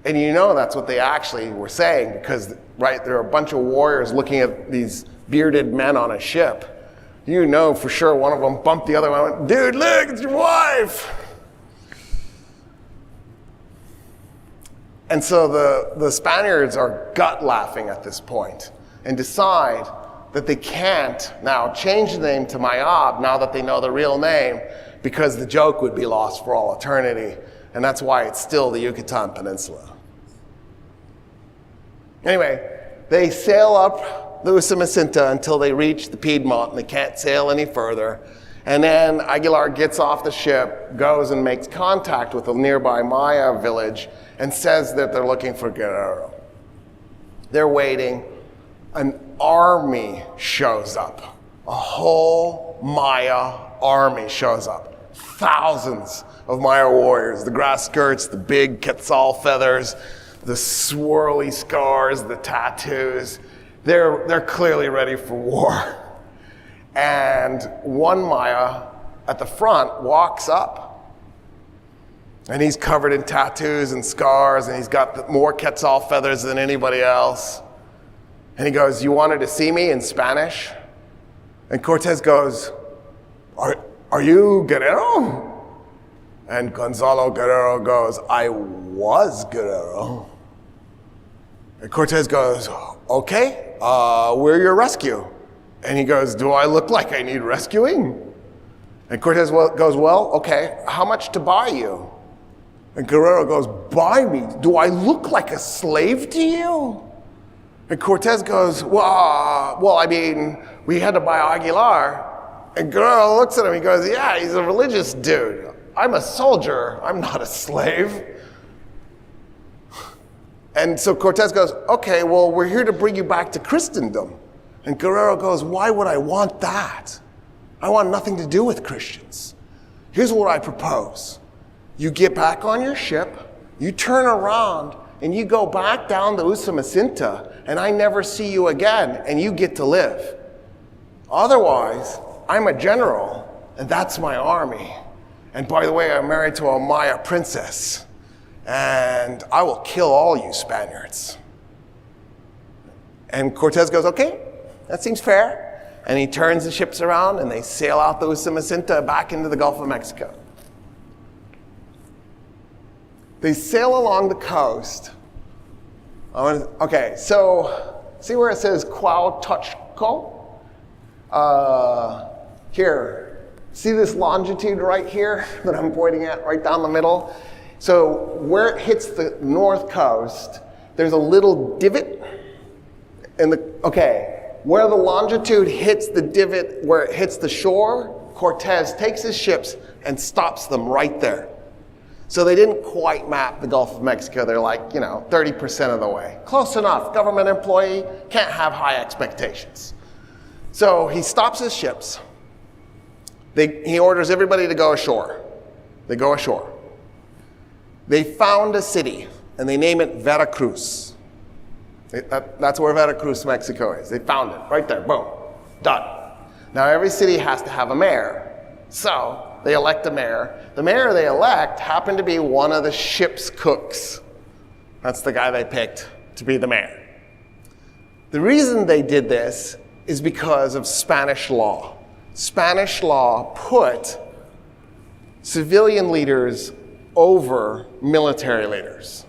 And you know that's what they actually were saying because, right, there are a bunch of warriors looking at these bearded men on a ship. You know for sure one of them bumped the other one and went, dude, look, it's your wife. And so the Spaniards are gut laughing at this point and decide that they can't now change the name to Mayab now that they know the real name because the joke would be lost for all eternity. And that's why it's still the Yucatan Peninsula. Anyway, they sail up the Usumacinta until they reach the Piedmont and they can't sail any further. And then Aguilar gets off the ship, goes and makes contact with a nearby Maya village and says that they're looking for Guerrero. They're waiting. An army shows up. A whole Maya army shows up. Thousands of Maya warriors, the grass skirts, the big quetzal feathers, the swirly scars, the tattoos. They're clearly ready for war. And one Maya at the front walks up. And he's covered in tattoos and scars, and he's got more quetzal feathers than anybody else. And he goes, you wanted to see me in Spanish? And Cortez goes, are you Guerrero? And Gonzalo Guerrero goes, I was Guerrero. And Cortez goes, okay, we're your rescue. And he goes, do I look like I need rescuing? And Cortez goes, well, okay, how much to buy you? And Guerrero goes, buy me? Do I look like a slave to you? And Cortez goes, well, I mean, we had to buy Aguilar. And Guerrero looks at him, he goes, yeah, he's a religious dude. I'm a soldier, I'm not a slave. And so Cortez goes, okay, well, we're here to bring you back to Christendom. And Guerrero goes, why would I want that? I want nothing to do with Christians. Here's what I propose. You get back on your ship, you turn around, and you go back down the Usumacinta, and I never see you again, and you get to live. Otherwise, I'm a general, and that's my army. And by the way, I'm married to a Maya princess, and I will kill all you Spaniards. And Cortez goes, okay, that seems fair. And he turns the ships around, and they sail out the Usumacinta back into the Gulf of Mexico. They sail along the coast. Okay, so see where it says Cuauhtémoc? Here, see this longitude right here that I'm pointing at right down the middle? So where it hits the north coast, there's a little divot in the, where the longitude hits the divot, where it hits the shore, Cortez takes his ships and stops them right there. So they didn't quite map the Gulf of Mexico. They're like, 30% of the way. Close enough. Government employee, can't have high expectations. So he stops his ships. He orders everybody to go ashore. They go ashore. They found a city, and they name it Veracruz. That's where Veracruz, Mexico is. They found it right there. Boom. Done. Now every city has to have a mayor. So they elect a mayor. The mayor they elect happened to be one of the ship's cooks. That's the guy they picked to be the mayor. The reason they did this is because of Spanish law. Spanish law put civilian leaders over military leaders.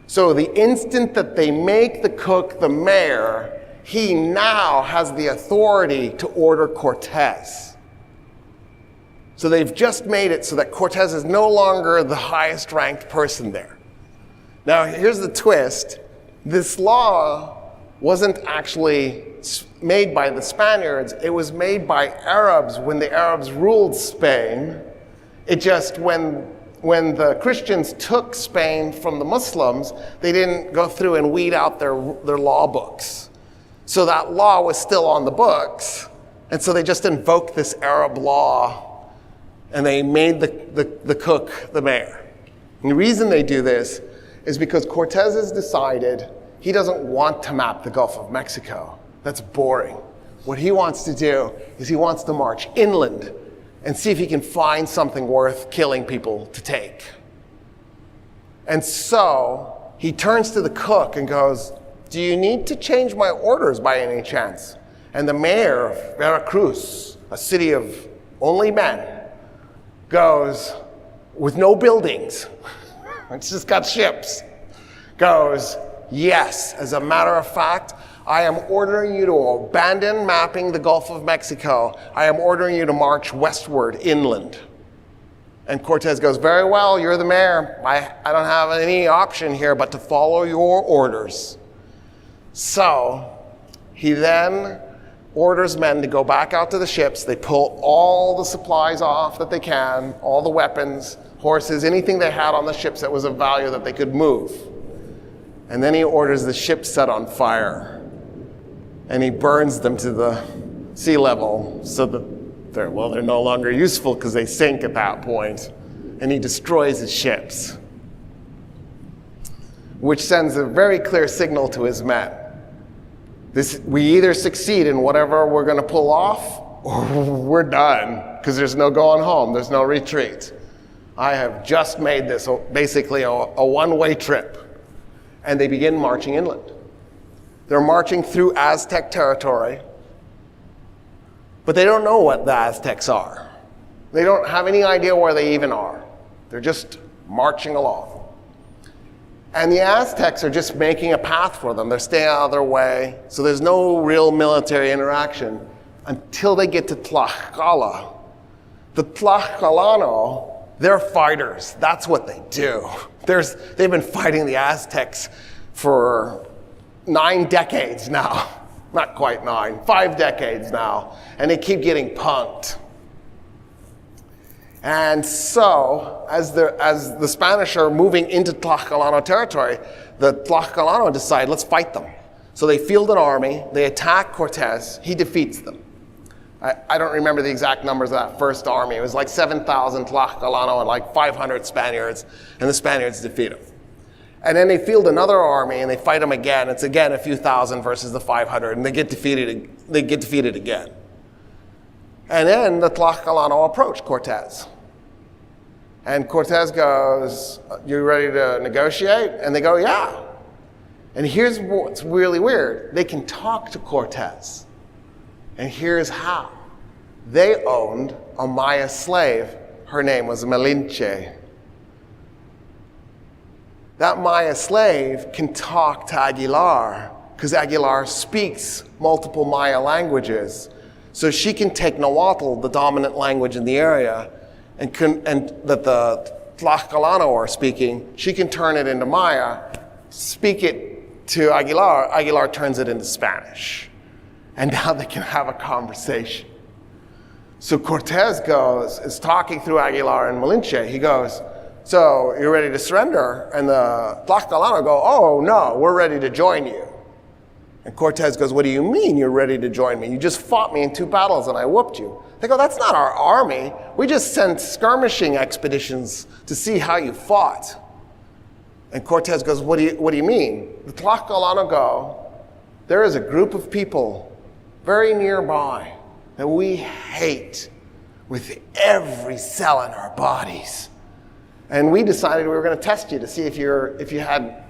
So the instant that they make the cook the mayor, he now has the authority to order Cortés. So they've just made it so that Cortés is no longer the highest ranked person there. Now here's the twist. This law wasn't actually made by the Spaniards. It was made by Arabs when the Arabs ruled Spain. It just, when the Christians took Spain from the Muslims, they didn't go through and weed out their law books. So that law was still on the books. And so they just invoked this Arab law and they made the cook the mayor. And the reason they do this is because Cortés has decided he doesn't want to map the Gulf of Mexico. That's boring. What he wants to do is he wants to march inland and see if he can find something worth killing people to take. And so he turns to the cook and goes, "Do you need to change my orders by any chance?" And the mayor of Veracruz, a city of only men, goes, with no buildings, it's just got ships, goes, "Yes, as a matter of fact, I am ordering you to abandon mapping the Gulf of Mexico. I am ordering you to march westward, inland." And Cortés goes, "Very well, you're the mayor. I don't have any option here but to follow your orders." So he then orders men to go back out to the ships. They pull all the supplies off that they can, all the weapons, horses, anything they had on the ships that was of value that they could move. And then he orders the ships set on fire. And he burns them to the sea level so that they're no longer useful because they sink at that point. And he destroys his ships, which sends a very clear signal to his men. We either succeed in whatever we're going to pull off, or we're done, because there's no going home, there's no retreat. I have just made this basically a one-way trip. And they begin marching inland. They're marching through Aztec territory, but they don't know what the Aztecs are. They don't have any idea where they even are. They're just marching along. And the Aztecs are just making a path for them. They're staying out of their way, so there's no real military interaction until they get to Tlaxcala. The Tlaxcalano, they're fighters. That's what they do. They've been fighting the Aztecs for 9 decades now. Not quite 9, 5 decades now. And they keep getting punked. And so, as the Spanish are moving into Tlaxcalano territory, the Tlaxcalano decide, let's fight them. So they field an army, they attack Cortés, he defeats them. I don't remember the exact numbers of that first army. It was like 7,000 Tlaxcalano and like 500 Spaniards, and the Spaniards defeat them. And then they field another army and they fight them again. It's again a few thousand versus the 500, and they get defeated again. And then the Tlaxcalano approach Cortés. And Cortés goes, "You ready to negotiate?" And they go, "Yeah." And here's what's really weird. They can talk to Cortés. And here's how. They owned a Maya slave. Her name was Malinche. That Maya slave can talk to Aguilar because Aguilar speaks multiple Maya languages. So she can take Nahuatl, the dominant language in the area, and that the Tlaxcalano are speaking, she can turn it into Maya, speak it to Aguilar, Aguilar turns it into Spanish. And now they can have a conversation. So Cortés is talking through Aguilar and Malinche. He goes, "So you're ready to surrender?" And the Tlaxcalano go, "Oh no, we're ready to join you." And Cortés goes, "What do you mean you're ready to join me? You just fought me in 2 battles and I whooped you." They go, "That's not our army. We just sent skirmishing expeditions to see how you fought." And Cortez goes, what do you mean? The Tlaxcalano go, there is a group of people very nearby that we hate with every cell in our bodies. And we decided we were going to test you to see if you had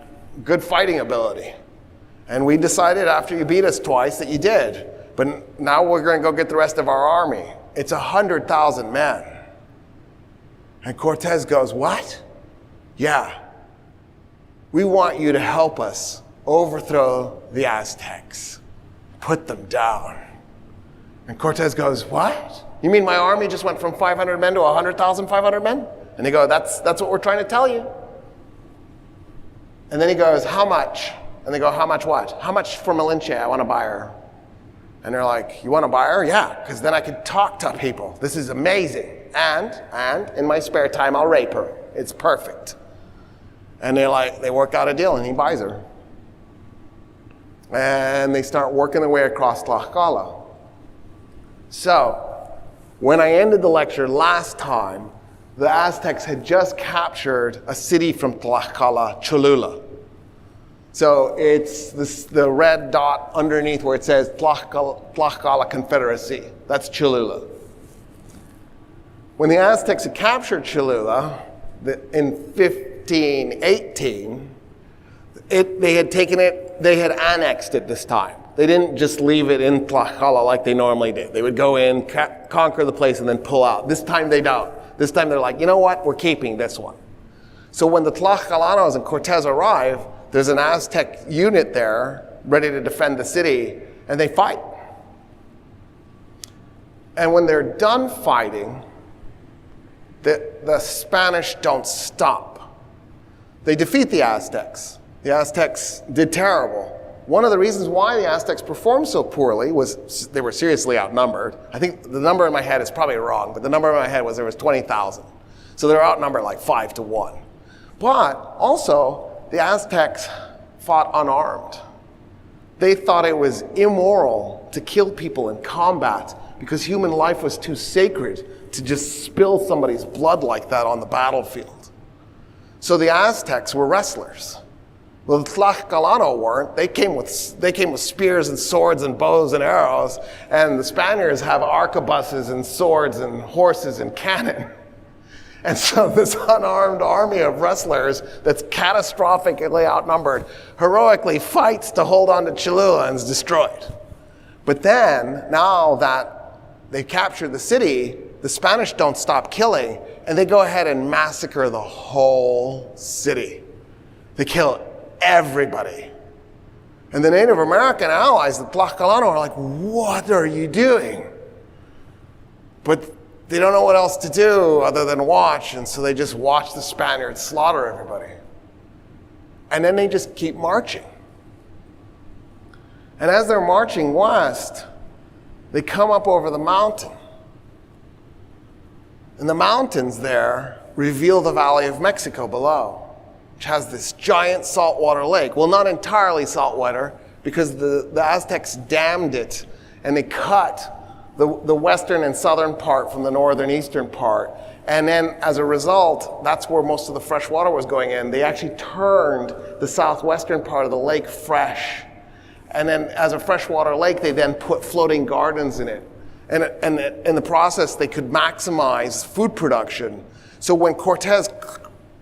good fighting ability. And we decided after you beat us twice that you did. But now we're going to go get the rest of our army. It's 100,000 men. And Cortez goes, what? Yeah. We want you to help us overthrow the Aztecs. Put them down. And Cortez goes, what? You mean my army just went from 500 men to 100,500 men? And they go, that's what we're trying to tell you. And then he goes, how much? And they go, how much what? How much for Malinche? I want to buy her. And they're like, you want to buy her? Yeah, because then I can talk to people. This is amazing. And in my spare time, I'll rape her. It's perfect. And they work out a deal, and he buys her. And they start working their way across Tlaxcala. So, when I ended the lecture last time, the Aztecs had just captured a city from Tlaxcala, Cholula. So it's the red dot underneath where it says Tlaxcala Confederacy. That's Cholula. When the Aztecs had captured Cholula in 1518, they had annexed it this time. They didn't just leave it in Tlaxcala like they normally did. They would go in, conquer the place, and then pull out. This time they don't. This time they're like, you know what? We're keeping this one. So when the Tlaxcalanos and Cortez arrive, there's an Aztec unit there ready to defend the city, and they fight. And when they're done fighting, the Spanish don't stop. They defeat the Aztecs. The Aztecs did terrible. One of the reasons why the Aztecs performed so poorly was they were seriously outnumbered. I think the number in my head is probably wrong, but the number in my head was there was 20,000. So they were outnumbered like 5-1. But also, the Aztecs fought unarmed. They thought it was immoral to kill people in combat because human life was too sacred to just spill somebody's blood like that on the battlefield. So the Aztecs were wrestlers. Well, the Tlaxcalano weren't. They came with spears and swords and bows and arrows, and the Spaniards have arquebuses and swords and horses and cannon. And so this unarmed army of wrestlers that's catastrophically outnumbered heroically fights to hold on to Cholula and is destroyed. But then, now that they've captured the city, the Spanish don't stop killing, and they go ahead and massacre the whole city. They kill everybody. And the Native American allies, the Tlaxcalano, are like, what are you doing? But they don't know what else to do other than watch, and so they just watch the Spaniards slaughter everybody. And then they just keep marching. And as they're marching west, they come up over the mountain. And the mountains there reveal the Valley of Mexico below, which has this giant saltwater lake. Well, not entirely saltwater, because the Aztecs dammed it, and they cut the western and southern part from the northern eastern part. And then as a result, that's where most of the fresh water was going in. They actually turned the southwestern part of the lake fresh. And then as a freshwater lake, they then put floating gardens in it. And in the process, they could maximize food production. So when Cortez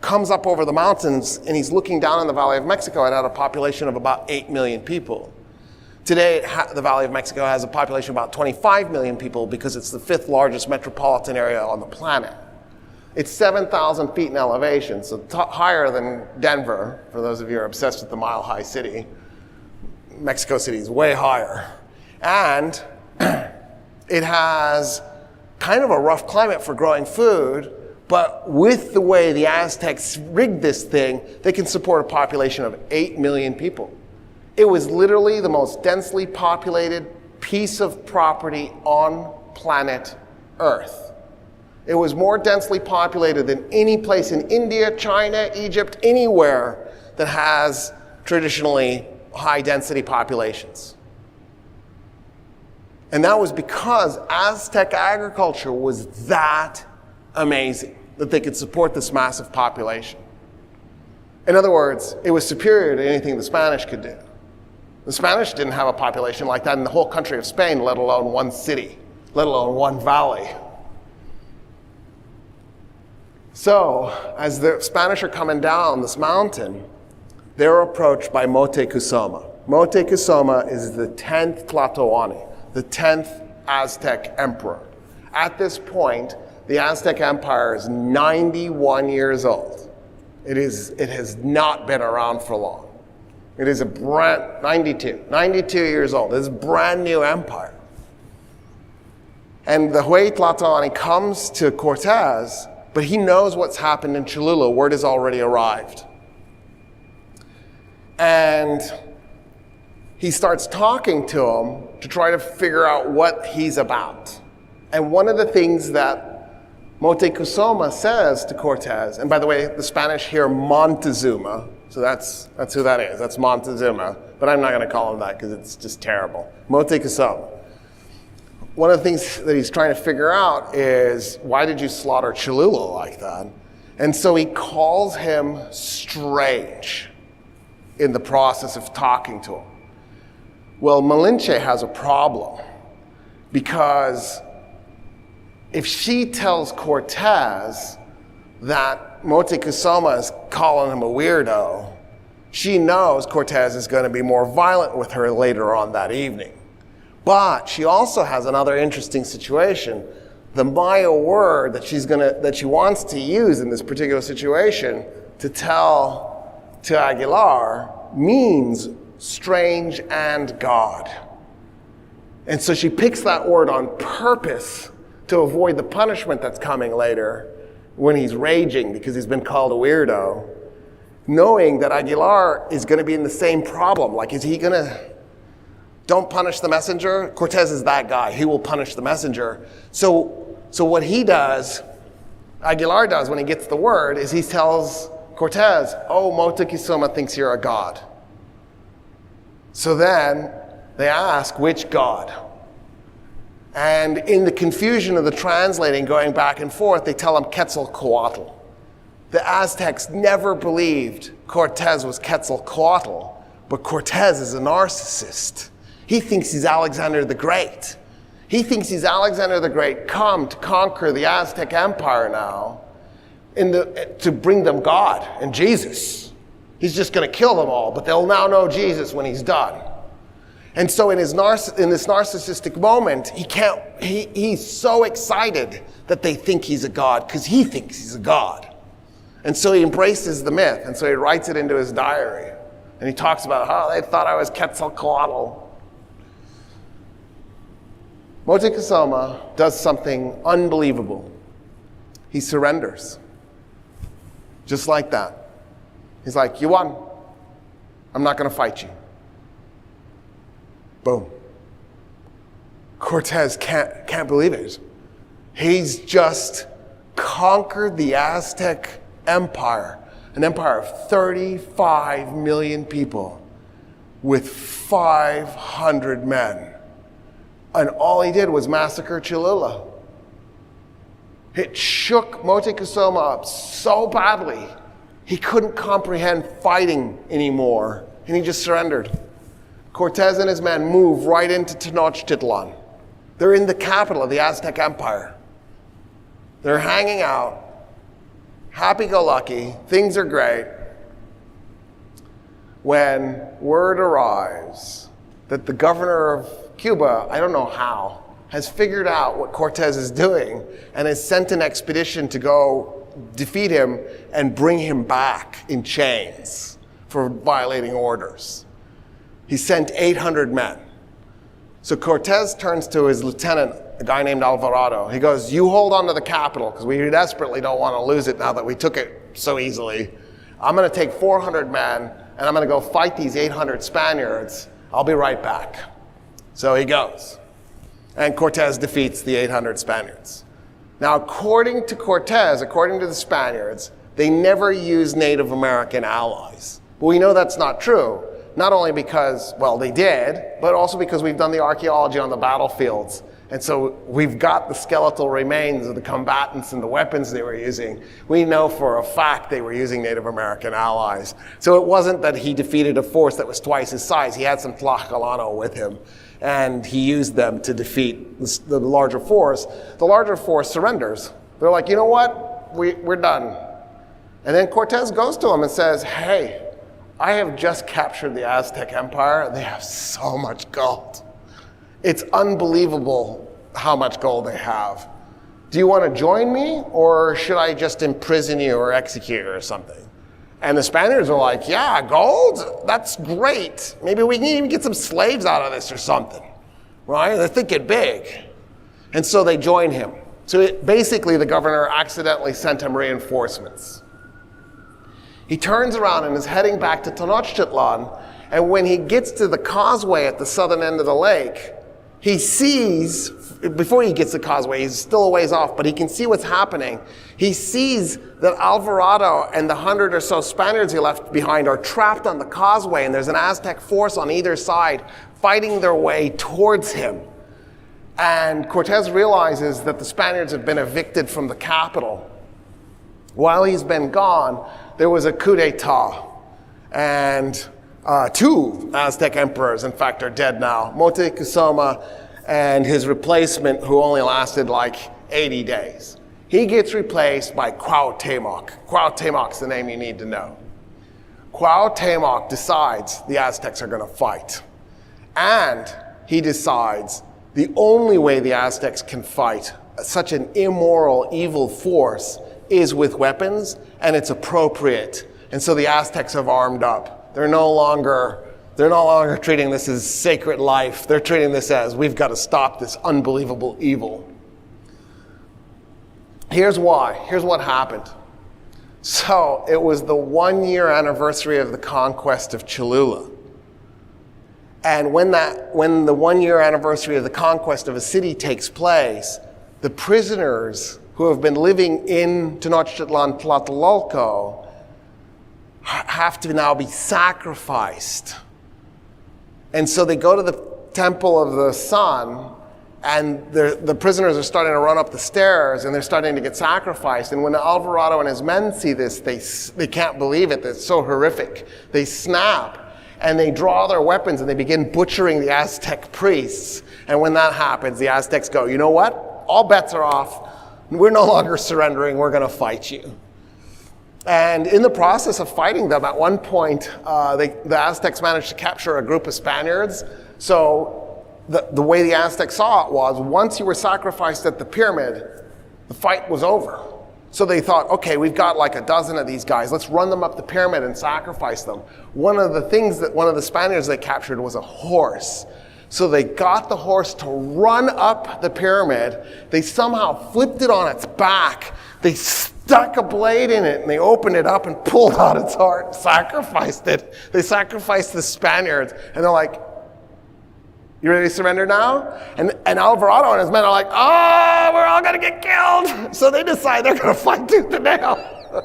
comes up over the mountains and he's looking down in the Valley of Mexico, it had a population of about 8 million people. Today, the Valley of Mexico has a population of about 25 million people because it's the 5th largest metropolitan area on the planet. It's 7,000 feet in elevation, so higher than Denver, for those of you who are obsessed with the mile-high city. Mexico City is way higher. And it has kind of a rough climate for growing food, but with the way the Aztecs rigged this thing, they can support a population of 8 million people. It was literally the most densely populated piece of property on planet Earth. It was more densely populated than any place in India, China, Egypt, anywhere that has traditionally high density populations. And that was because Aztec agriculture was that amazing, that they could support this massive population. In other words, it was superior to anything the Spanish could do. The Spanish didn't have a population like that in the whole country of Spain, let alone one city, let alone one valley. So, as the Spanish are coming down this mountain, they're approached by Moctezuma. Moctezuma is the 10th Tlatoani, the 10th Aztec emperor. At this point, the Aztec Empire is 91 years old. It has not been around for long. It is 92 years old. It's a brand new empire. And the Tlatoani comes to Cortez, but he knows what's happened in Cholula. Word has already arrived. And he starts talking to him to try to figure out what he's about. And one of the things that Moctezuma says to Cortez, and by the way, the Spanish hear Montezuma, so that's who that is. That's Montezuma, but I'm not going to call him that because it's just terrible. Moctezuma. One of the things that he's trying to figure out is, why did you slaughter Cholula like that? And so he calls him strange in the process of talking to him. Well, Malinche has a problem, because if she tells Cortez that Moctezuma is calling him a weirdo, she knows Cortez is going to be more violent with her later on that evening. But she also has another interesting situation. The Maya word that she wants to use in this particular situation to tell to Aguilar means strange and God. And so she picks that word on purpose to avoid the punishment that's coming later when he's raging because he's been called a weirdo, knowing that Aguilar is going to be in the same problem. Like, is he going to, don't punish the messenger? Cortez is that guy. He will punish the messenger. So what he does, Aguilar does when he gets the word, is he tells Cortez, oh, Moctezuma thinks you're a god. So then they ask, which god? And in the confusion of the translating, going back and forth, they tell him Quetzalcoatl. The Aztecs never believed Cortez was Quetzalcoatl, but Cortez is a narcissist. He thinks he's Alexander the Great. He thinks he's Alexander the Great, come to conquer the Aztec Empire now, to bring them God and Jesus. He's just going to kill them all, but they'll now know Jesus when he's done. And so in this narcissistic moment, he's so excited that they think he's a god, because he thinks he's a god. And so he embraces the myth, and so he writes it into his diary. And he talks about how they thought I was Quetzalcoatl. Moctezuma does something unbelievable. He surrenders. Just like that. He's like, you won. I'm not going to fight you. Boom. Cortez can't believe it. He's just conquered the Aztec Empire, an empire of 35 million people with 500 men. And all he did was massacre Cholula. It shook Moctezuma up so badly, he couldn't comprehend fighting anymore, and he just surrendered. Cortez and his men move right into Tenochtitlan. They're in the capital of the Aztec Empire. They're hanging out, happy-go-lucky, things are great, when word arrives that the governor of Cuba, I don't know how, has figured out what Cortez is doing and has sent an expedition to go defeat him and bring him back in chains for violating orders. He sent 800 men. So Cortez turns to his lieutenant, a guy named Alvarado. He goes, you hold on to the capital, because we desperately don't want to lose it now that we took it so easily. I'm going to take 400 men, and I'm going to go fight these 800 Spaniards. I'll be right back. So he goes. And Cortez defeats the 800 Spaniards. Now, according to Cortez, according to the Spaniards, they never used Native American allies. But we know that's not true. Not only because, well, they did, but also because we've done the archaeology on the battlefields. And so we've got the skeletal remains of the combatants and the weapons they were using. We know for a fact they were using Native American allies. So it wasn't that he defeated a force that was twice his size. He had some Tlaxcalano with him, and he used them to defeat the larger force. The larger force surrenders. They're like, you know what? We're done. And then Cortez goes to them and says, hey, I have just captured the Aztec Empire. They have so much gold. It's unbelievable how much gold they have. Do you want to join me, or should I just imprison you or execute you or something? And the Spaniards are like, yeah, gold? That's great. Maybe we can even get some slaves out of this or something, right? They're thinking big. And so they join him. So basically the governor accidentally sent him reinforcements. He turns around and is heading back to Tenochtitlan, and when he gets to the causeway at the southern end of the lake, he sees, before he gets to the causeway, he's still a ways off, but he can see what's happening. He sees that Alvarado and the 100 or so Spaniards he left behind are trapped on the causeway, and there's an Aztec force on either side fighting their way towards him. And Cortez realizes that the Spaniards have been evicted from the capital. While he's been gone, there was a coup d'etat, and two Aztec emperors, in fact, are dead now. Moctezuma and his replacement, who only lasted like 80 days. He gets replaced by Cuauhtémoc. Cuauhtémoc's the name you need to know. Cuauhtémoc decides the Aztecs are going to fight. And he decides the only way the Aztecs can fight such an immoral, evil force is with weapons, and it's appropriate. And so the Aztecs have armed up. They're no longer treating this as sacred life. They're treating this as, we've got to stop this unbelievable evil. Here's why. Here's what happened. So it was the 1-year anniversary of the conquest of Cholula. And when the 1-year anniversary of the conquest of a city takes place, the prisoners who have been living in Tenochtitlan, Tlatelolco, have to now be sacrificed. And so they go to the Temple of the Sun, and the prisoners are starting to run up the stairs, and they're starting to get sacrificed. And when Alvarado and his men see this, they can't believe it. It's so horrific. They snap, and they draw their weapons, and they begin butchering the Aztec priests. And when that happens, the Aztecs go, you know what? All bets are off. We're no longer surrendering. We're going to fight you. And in the process of fighting them, at one point, the Aztecs managed to capture a group of Spaniards. So the way the Aztecs saw it was, once you were sacrificed at the pyramid, the fight was over. So they thought, okay, we've got like a dozen of these guys. Let's run them up the pyramid and sacrifice them. One of the Spaniards they captured was a horse. So they got the horse to run up the pyramid. They somehow flipped it on its back. They stuck a blade in it, and they opened it up and pulled out its heart, sacrificed it. They sacrificed the Spaniards, and they're like, you ready to surrender now? And Alvarado and his men are like, oh, we're all going to get killed. So they decide they're going to fight tooth and nail.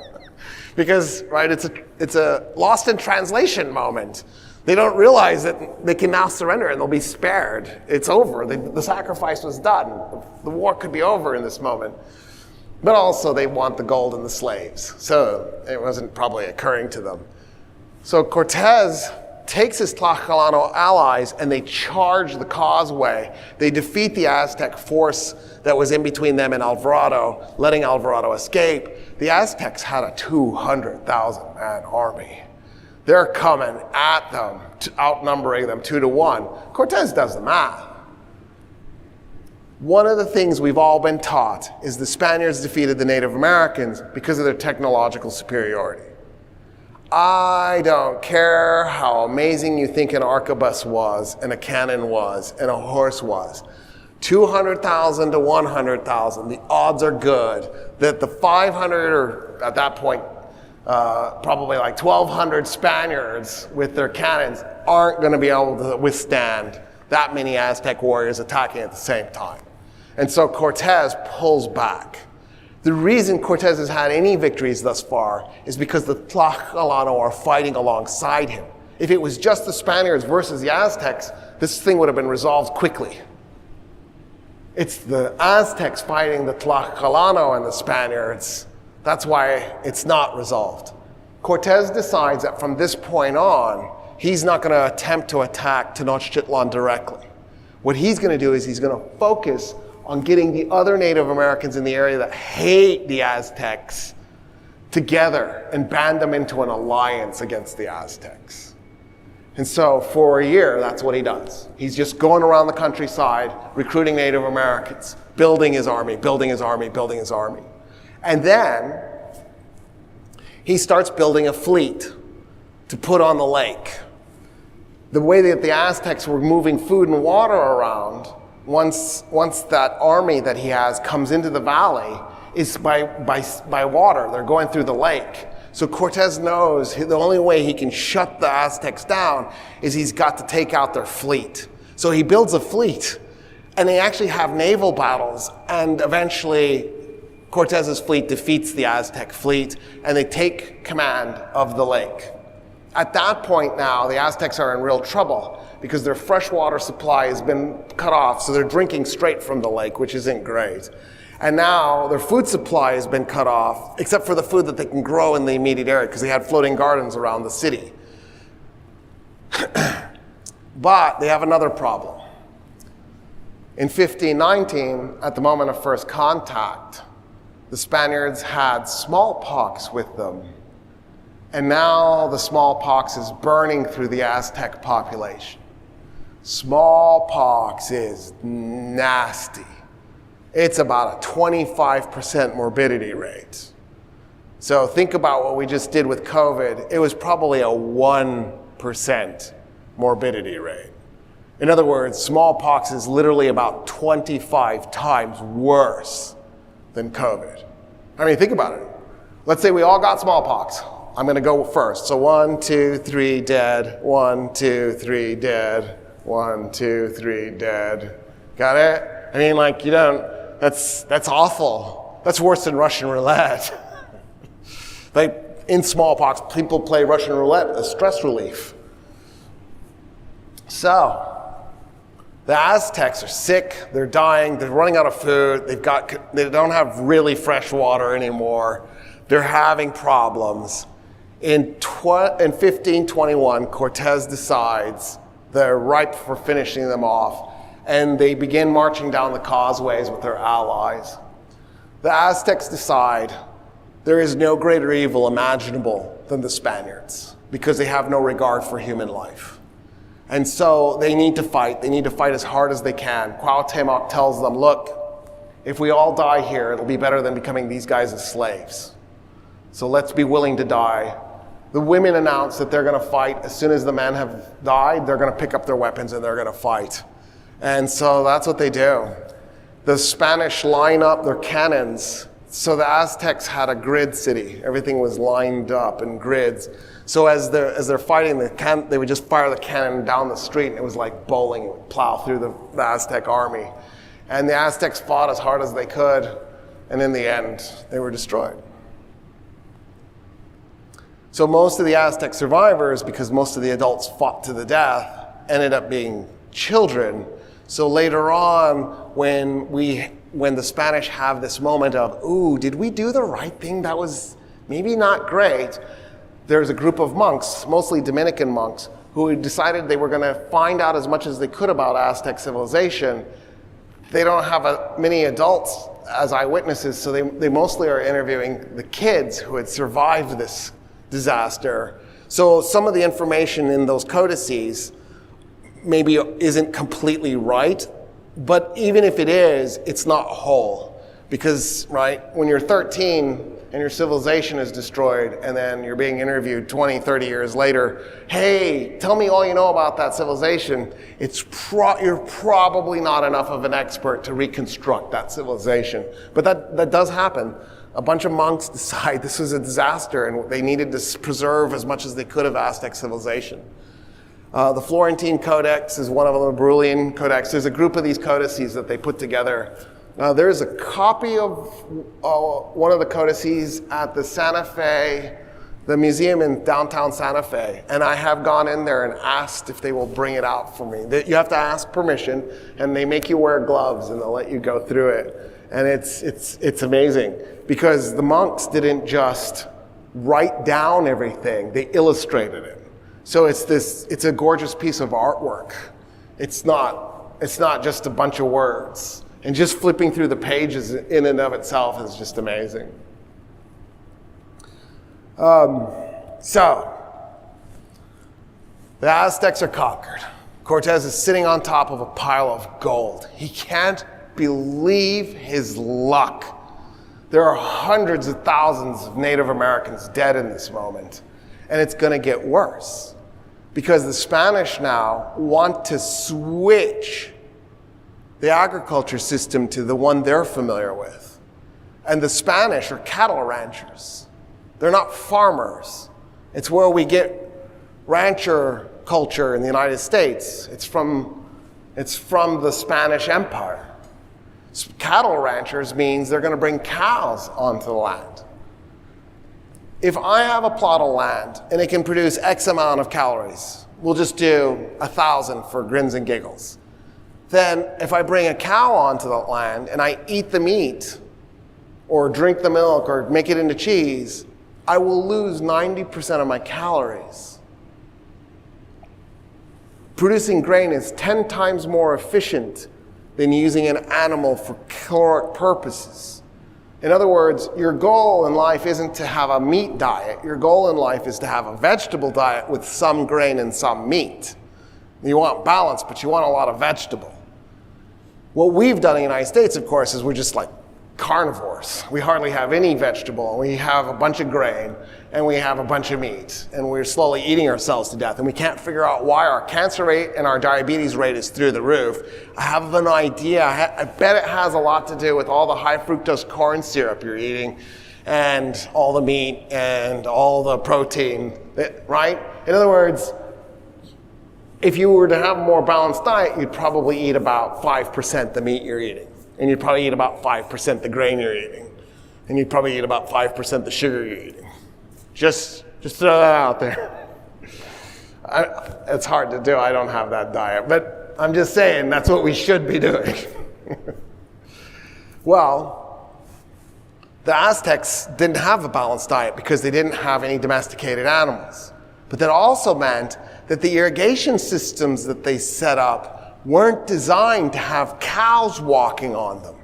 Because, right, it's a lost in translation moment. They don't realize that they can now surrender and they'll be spared. It's over. The sacrifice was done. The war could be over in this moment. But also they want the gold and the slaves. So it wasn't probably occurring to them. So Cortez takes his Tlaxcalano allies and they charge the causeway. They defeat the Aztec force that was in between them and Alvarado, letting Alvarado escape. The Aztecs had a 200,000 man army. They're coming at them, outnumbering them 2-1. Cortez does the math. One of the things we've all been taught is the Spaniards defeated the Native Americans because of their technological superiority. I don't care how amazing you think an arquebus was, and a cannon was, and a horse was. 200,000 to 100,000, the odds are good that the 500, or at that point, probably like 1,200 Spaniards with their cannons aren't going to be able to withstand that many Aztec warriors attacking at the same time. And so Cortez pulls back. The reason Cortez has had any victories thus far is because the Tlaxcalano are fighting alongside him. If it was just the Spaniards versus the Aztecs, this thing would have been resolved quickly. It's the Aztecs fighting the Tlaxcalano and the Spaniards. That's why it's not resolved. Cortez decides that from this point on, he's not going to attempt to attack Tenochtitlan directly. What he's going to do is he's going to focus on getting the other Native Americans in the area that hate the Aztecs together and band them into an alliance against the Aztecs. And so for a year, that's what he does. He's just going around the countryside, recruiting Native Americans, building his army, building his army, building his army. And then he starts building a fleet to put on the lake. The way that the Aztecs were moving food and water around, once that army that he has comes into the valley, is by water. They're going through the lake. So Cortez knows the only way he can shut the Aztecs down is he's got to take out their fleet. So he builds a fleet, and they actually have naval battles, and eventually Cortez's fleet defeats the Aztec fleet, and they take command of the lake. At that point now, the Aztecs are in real trouble because their freshwater supply has been cut off, so they're drinking straight from the lake, which isn't great. And now their food supply has been cut off, except for the food that they can grow in the immediate area, because they had floating gardens around the city. But they have another problem. In 1519, at the moment of first contact, the Spaniards had smallpox with them. And now the smallpox is burning through the Aztec population. Smallpox is nasty. It's about a 25% morbidity rate. So think about what we just did with COVID. It was probably a 1% morbidity rate. In other words, smallpox is literally about 25 times worse than COVID. I mean, think about it. Let's say we all got smallpox. I'm going to go first. So 1, 2, 3, dead. 1, 2, 3, dead. 1, 2, 3, dead. Got it? I mean, like, you don't, that's awful. That's worse than Russian roulette. Like, in smallpox, people play Russian roulette as stress relief. So, the Aztecs are sick, they're dying, they're running out of food, they don't have really fresh water anymore, they're having problems. In 1521, Cortez decides they're ripe for finishing them off, and they begin marching down the causeways with their allies. The Aztecs decide there is no greater evil imaginable than the Spaniards, because they have no regard for human life. And so they need to fight. They need to fight as hard as they can. Cuauhtémoc tells them, look, if we all die here, it'll be better than becoming these guys as slaves. So let's be willing to die. The women announce that they're going to fight. As soon as the men have died, they're going to pick up their weapons and they're going to fight. And so that's what they do. The Spanish line up their cannons. So the Aztecs had a grid city. Everything was lined up in grids. So as they're fighting, they would just fire the cannon down the street, and it was like bowling. It would plow through the Aztec army. And the Aztecs fought as hard as they could, and in the end, they were destroyed. So most of the Aztec survivors, because most of the adults fought to the death, ended up being children. So later on, when the Spanish have this moment of, ooh, did we do the right thing? That was maybe not great. There's a group of monks, mostly Dominican monks, who decided they were going to find out as much as they could about Aztec civilization. They don't have many adults as eyewitnesses, so they mostly are interviewing the kids who had survived this disaster. So some of the information in those codices maybe isn't completely right, but even if it is, it's not whole. Because, right, when you're 13 and your civilization is destroyed, and then you're being interviewed 20, 30 years later, hey, tell me all you know about that civilization, you're probably not enough of an expert to reconstruct that civilization. But that does happen. A bunch of monks decide this was a disaster, and they needed to preserve as much as they could of Aztec civilization. The Florentine Codex is one of them, the Brillian Codex. There's a group of these codices that they put together. There's a copy of one of the codices at the Santa Fe the museum in downtown Santa Fe, and I have gone in there and asked if they will bring it out for me. You have to ask permission, and they make you wear gloves, and they'll let you go through it. And it's amazing, because the monks didn't just write down everything, they illustrated it. So it's a gorgeous piece of artwork. It's not just a bunch of words. And just flipping through the pages in and of itself is just amazing. So, the Aztecs are conquered. Cortez is sitting on top of a pile of gold. He can't believe his luck. There are hundreds of thousands of Native Americans dead in this moment. And it's going to get worse, because the Spanish now want to switch the agriculture system to the one they're familiar with. And the Spanish are cattle ranchers. They're not farmers. It's where we get rancher culture in the United States. It's from the Spanish Empire. Cattle ranchers means they're going to bring cows onto the land. If I have a plot of land and it can produce X amount of calories, we'll just do 1,000 for grins and giggles. Then if I bring a cow onto the land and I eat the meat or drink the milk or make it into cheese, I will lose 90% of my calories. Producing grain is 10 times more efficient than using an animal for caloric purposes. In other words, your goal in life isn't to have a meat diet. Your goal in life is to have a vegetable diet with some grain and some meat. You want balance, but you want a lot of vegetable. What we've done in the United States, of course, is we're just like carnivores. We hardly have any vegetable. We have a bunch of grain, and we have a bunch of meat, and we're slowly eating ourselves to death, and we can't figure out why our cancer rate and our diabetes rate is through the roof. I have an idea. I bet it has a lot to do with all the high fructose corn syrup you're eating, and all the meat, and all the protein, right? In other words, if you were to have a more balanced diet, you'd probably eat about 5% the meat you're eating. And you'd probably eat about 5% the grain you're eating. And you'd probably eat about 5% the sugar you're eating. Just throw that out there. It's hard to do. I don't have that diet. But I'm just saying that's what we should be doing. Well, the Aztecs didn't have a balanced diet because they didn't have any domesticated animals. But that also meant that the irrigation systems that they set up weren't designed to have cows walking on them.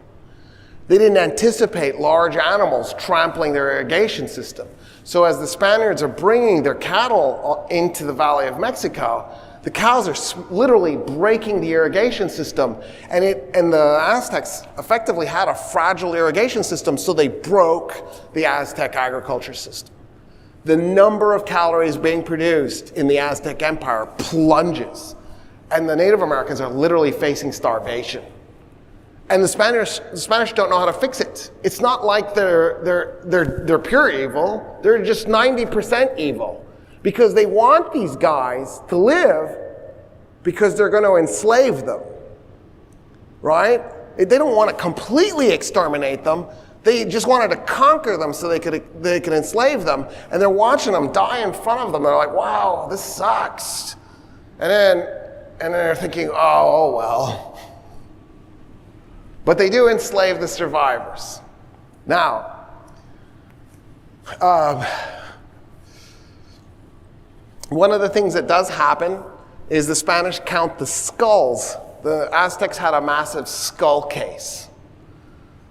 They didn't anticipate large animals trampling their irrigation system. So as the Spaniards are bringing their cattle into the Valley of Mexico, the cows are literally breaking the irrigation system, and the Aztecs effectively had a fragile irrigation system, so they broke the Aztec agriculture system. The number of calories being produced in the Aztec Empire plunges, and the Native Americans are literally facing starvation. And the Spanish don't know how to fix it. It's not like they're pure evil. They're just 90% evil, because they want these guys to live because they're going to enslave them, right? They don't want to completely exterminate them. They just wanted to conquer them so they could enslave them. And they're watching them die in front of them. They're like, wow, this sucks. And then they're thinking, oh well. But they do enslave the survivors. Now, one of the things that does happen is the Spanish count the skulls. The Aztecs had a massive skull case.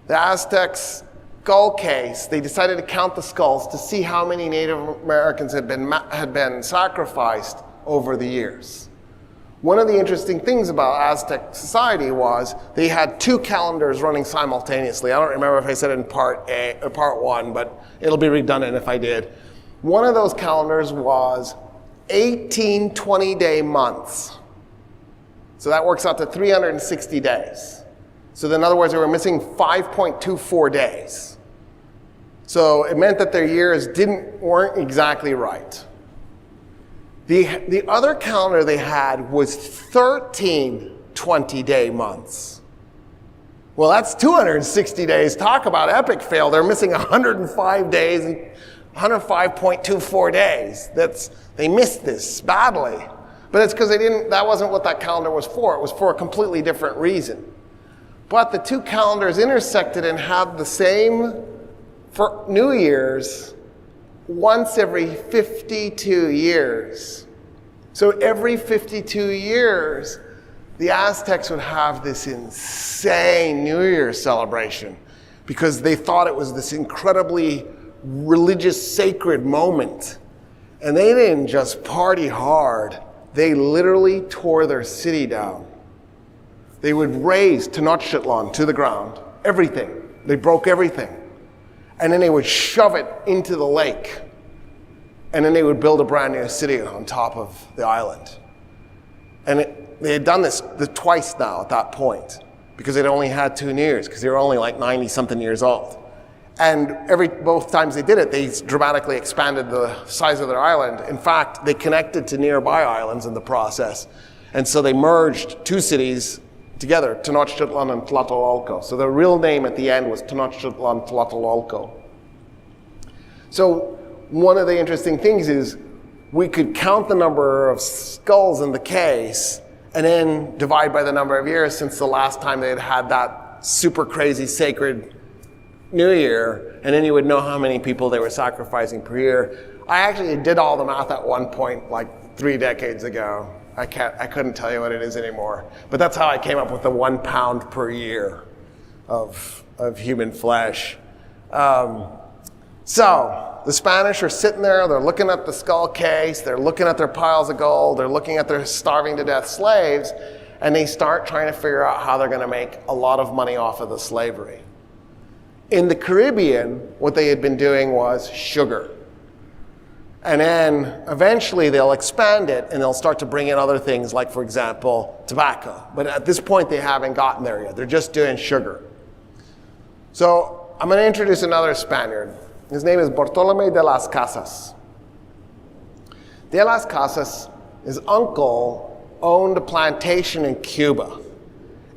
The Aztecs' skull case, they decided to count the skulls to see how many Native Americans had been sacrificed over the years. One of the interesting things about Aztec society was they had two calendars running simultaneously. I don't remember if I said it in part one, but it'll be redundant if I did. One of those calendars was 18 20-day months. So that works out to 360 days. So in other words, they were missing 5.24 days. So it meant that their years weren't exactly right. The other calendar they had was 13 20-day months. Well, that's 260 days. Talk about epic fail. They're missing 105 days and 105.24 days. They missed this badly. But it's because that wasn't what that calendar was for. It was for a completely different reason. But the two calendars intersected and had the same for New Year's once every 52 years. So every 52 years, the Aztecs would have this insane New Year's celebration because they thought it was this incredibly religious, sacred moment. And they didn't just party hard. They literally tore their city down. They would raze Tenochtitlan to the ground, everything. They broke everything. And then they would shove it into the lake. And then they would build a brand new city on top of the island. And they had done this twice now at that point because they'd only had 2 New Years because they were only like 90-something years old. And both times they did it, they dramatically expanded the size of their island. In fact, they connected to nearby islands in the process. And so they merged 2 cities together, Tenochtitlan and Tlatelolco. So the real name at the end was Tenochtitlan Tlatelolco. So one of the interesting things is we could count the number of skulls in the case and then divide by the number of years since the last time they had that super crazy sacred New Year, and then you would know how many people they were sacrificing per year. I actually did all the math at one point, like 3 decades ago. I couldn't tell you what it is anymore. But that's how I came up with the 1 pound per year of human flesh. So the Spanish are sitting there, they're looking at the skull case, they're looking at their piles of gold, they're looking at their starving to death slaves, and they start trying to figure out how they're going to make a lot of money off of the slavery. In the Caribbean, what they had been doing was sugar. And then eventually they'll expand it and they'll start to bring in other things like, for example, tobacco. But at this point, they haven't gotten there yet. They're just doing sugar. So I'm going to introduce another Spaniard. His name is Bartolomé de las Casas. De las Casas, his uncle owned a plantation in Cuba.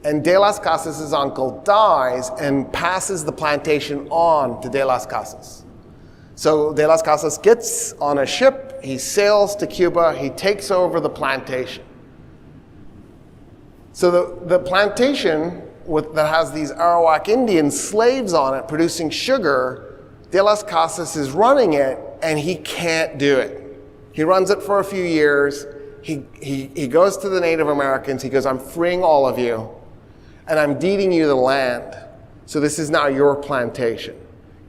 And De las Casas' uncle dies and passes the plantation on to De las Casas. So De las Casas gets on a ship, he sails to Cuba, he takes over the plantation. So the plantation that has these Arawak Indian slaves on it producing sugar, De las Casas is running it and he can't do it. He runs it for a few years, he goes to the Native Americans, he goes, I'm freeing all of you. And I'm deeding you the land. So this is now your plantation.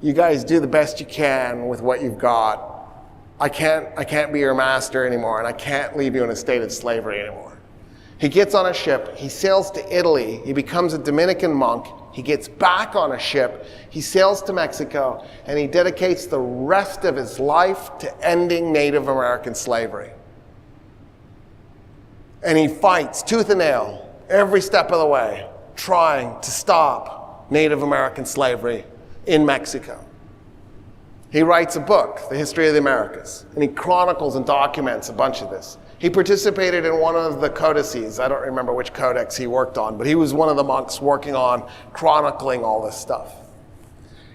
You guys do the best you can with what you've got. I can't be your master anymore, and I can't leave you in a state of slavery anymore. He gets on a ship, he sails to Italy, he becomes a Dominican monk, he gets back on a ship, he sails to Mexico, and he dedicates the rest of his life to ending Native American slavery. And he fights tooth and nail every step of the way, trying to stop Native American slavery in Mexico. He writes a book, The History of the Americas, and he chronicles and documents a bunch of this. He participated in one of the codices. I don't remember which codex he worked on, but he was one of the monks working on chronicling all this stuff.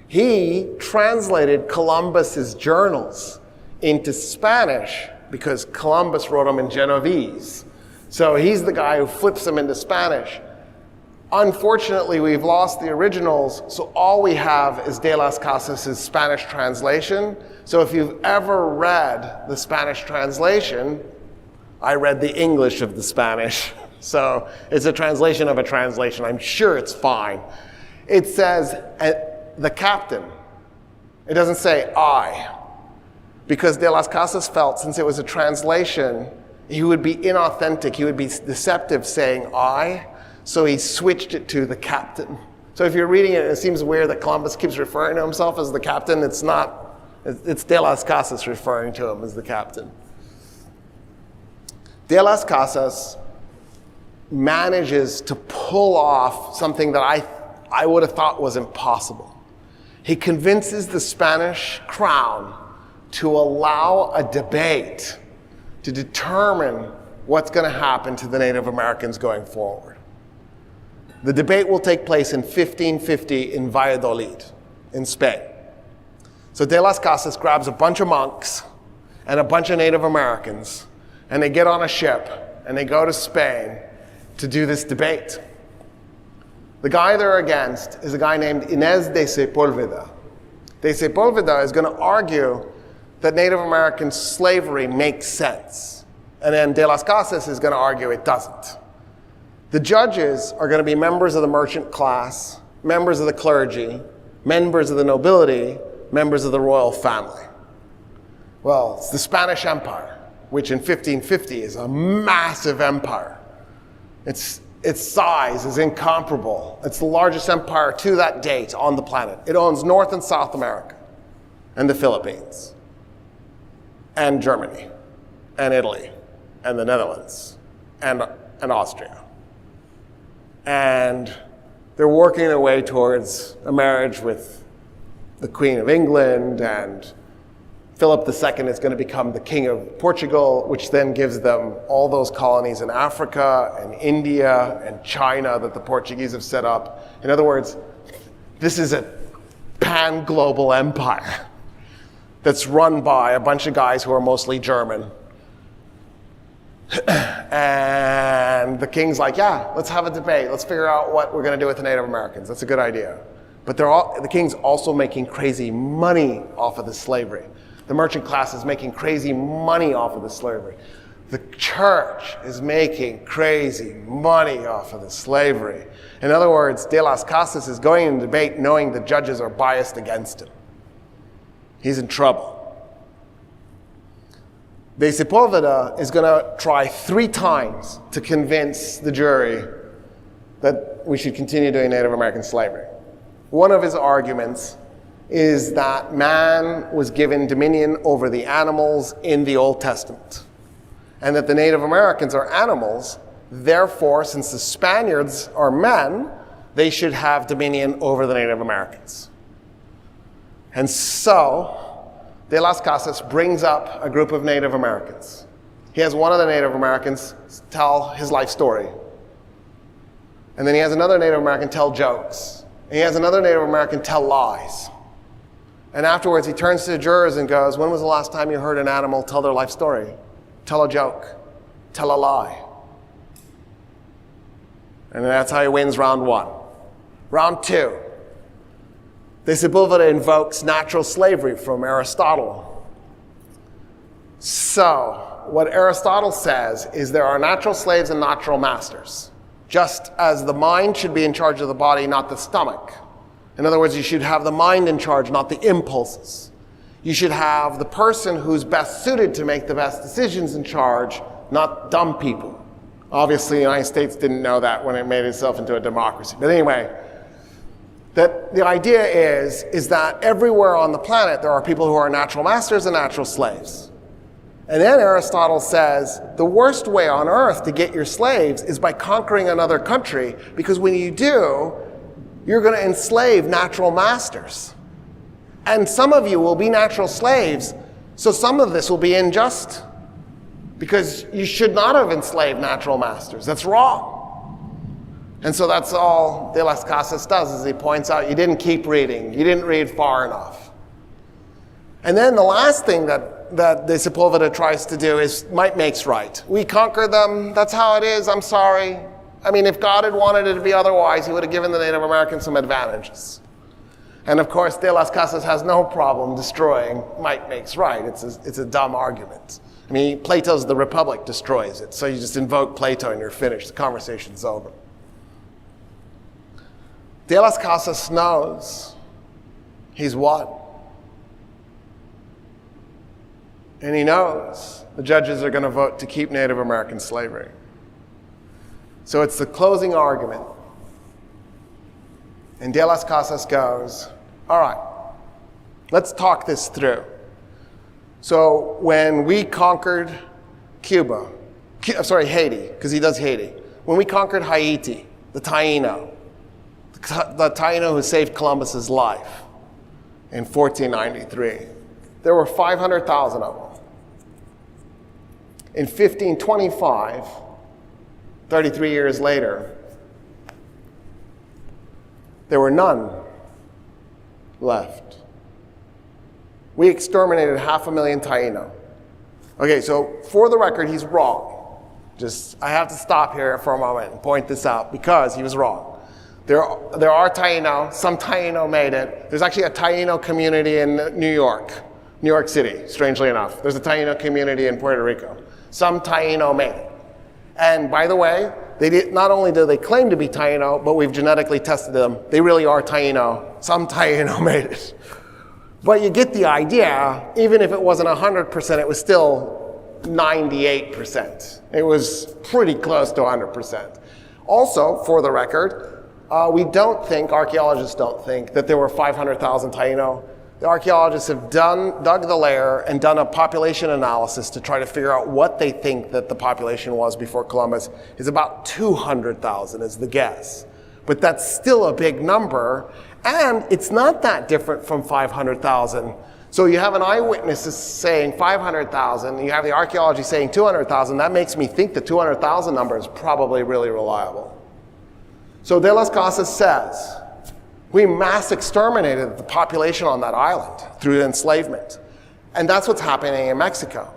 He translated Columbus's journals into Spanish because Columbus wrote them in Genovese. So he's the guy who flips them into Spanish. Unfortunately, we've lost the originals, so all we have is De las Casas' Spanish translation. So if you've ever read the Spanish translation, I read the English of the Spanish. So it's a translation of a translation. I'm sure it's fine. It says the captain. It doesn't say I. Because De las Casas felt since it was a translation, he would be inauthentic, he would be deceptive saying I. So he switched it to the captain. So if you're reading it and it seems weird that Columbus keeps referring to himself as the captain, it's not. It's De las Casas referring to him as the captain. De las Casas manages to pull off something that I would have thought was impossible. He convinces the Spanish crown to allow a debate to determine what's going to happen to the Native Americans going forward. The debate will take place in 1550 in Valladolid, in Spain. So De las Casas grabs a bunch of monks and a bunch of Native Americans, and they get on a ship, and they go to Spain to do this debate. The guy they're against is a guy named Inés de Sepúlveda. De Sepúlveda is going to argue that Native American slavery makes sense. And then De las Casas is going to argue it doesn't. The judges are going to be members of the merchant class, members of the clergy, members of the nobility, members of the royal family. Well, it's the Spanish Empire, which in 1550 is a massive empire. Its size is incomparable. It's the largest empire to that date on the planet. It owns North and South America, and the Philippines, and Germany, and Italy, and the Netherlands, and Austria. And they're working their way towards a marriage with the Queen of England, and Philip II is going to become the King of Portugal, which then gives them all those colonies in Africa and India and China that the Portuguese have set up. In other words, this is a pan-global empire that's run by a bunch of guys who are mostly German. And the king's like, yeah, let's have a debate. Let's figure out what we're going to do with the Native Americans. That's a good idea. But the king's also making crazy money off of the slavery. The merchant class is making crazy money off of the slavery. The church is making crazy money off of the slavery. In other words, De las Casas is going in debate knowing the judges are biased against him. He's in trouble. De Sepúlveda is going to try 3 times to convince the jury that we should continue doing Native American slavery. One of his arguments is that man was given dominion over the animals in the Old Testament, and that the Native Americans are animals. Therefore, since the Spaniards are men, they should have dominion over the Native Americans. And so, De las Casas brings up a group of Native Americans. He has one of the Native Americans tell his life story. And then he has another Native American tell jokes. And he has another Native American tell lies. And afterwards, he turns to the jurors and goes, when was the last time you heard an animal tell their life story? Tell a joke. Tell a lie. And that's how he wins round 1. Round 2. De Sepúlveda invokes natural slavery from Aristotle. So, what Aristotle says is there are natural slaves and natural masters, just as the mind should be in charge of the body, not the stomach. In other words, you should have the mind in charge, not the impulses. You should have the person who's best suited to make the best decisions in charge, not dumb people. Obviously, the United States didn't know that when it made itself into a democracy. But anyway, that the idea is that everywhere on the planet there are people who are natural masters and natural slaves. And then Aristotle says the worst way on earth to get your slaves is by conquering another country, because when you do, you're going to enslave natural masters. And some of you will be natural slaves, so some of this will be unjust, because you should not have enslaved natural masters. That's wrong. And so that's all De las Casas does, is he points out you didn't keep reading. You didn't read far enough. And then the last thing that De Sepúlveda tries to do is might makes right. We conquered them. That's how it is. I'm sorry. I mean, if God had wanted it to be otherwise, he would have given the Native Americans some advantages. And of course, De las Casas has no problem destroying might makes right. It's a dumb argument. I mean, Plato's The Republic destroys it. So you just invoke Plato and you're finished. The conversation's over. De las Casas knows he's won. And he knows the judges are going to vote to keep Native American slavery. So it's the closing argument. And De las Casas goes, all right, let's talk this through. So when we conquered Haiti, because he does Haiti. When we conquered Haiti, the Taino who saved Columbus's life in 1493, there were 500,000 of them. In 1525, 33 years later, there were none left. We exterminated 500,000 Taino. Okay, so for the record, he's wrong. I have to stop here for a moment and point this out because he was wrong. There are Taino, some Taino made it. There's actually a Taino community in New York City, strangely enough. There's a Taino community in Puerto Rico. Some Taino made it. And by the way, not only do they claim to be Taino, but we've genetically tested them. They really are Taino. Some Taino made it. But you get the idea, even if it wasn't 100%, it was still 98%. It was pretty close to 100%. Also, for the record, archaeologists don't think that there were 500,000 Taino. The archaeologists have dug the layer and done a population analysis to try to figure out what they think that the population was before Columbus. Is about 200,000 is the guess. But that's still a big number, and it's not that different from 500,000. So you have an eyewitness saying 500,000, you have the archaeology saying 200,000. That makes me think the 200,000 number is probably really reliable. So De las Casas says, we mass exterminated the population on that island through enslavement. And that's what's happening in Mexico.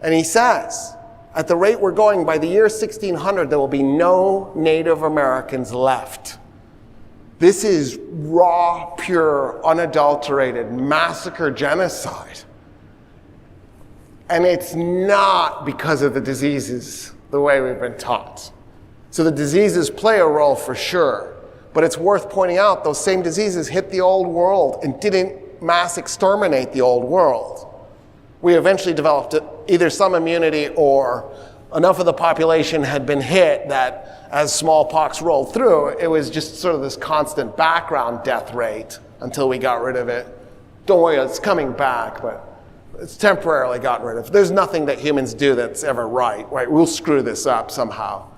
And he says, at the rate we're going, by the year 1600, there will be no Native Americans left. This is raw, pure, unadulterated massacre genocide. And it's not because of the diseases the way we've been taught. So the diseases play a role for sure. But it's worth pointing out those same diseases hit the old world and didn't mass exterminate the old world. We eventually developed either some immunity or enough of the population had been hit that as smallpox rolled through, it was just sort of this constant background death rate until we got rid of it. Don't worry, it's coming back, but it's temporarily gotten rid of. There's nothing that humans do that's ever right? We'll screw this up somehow.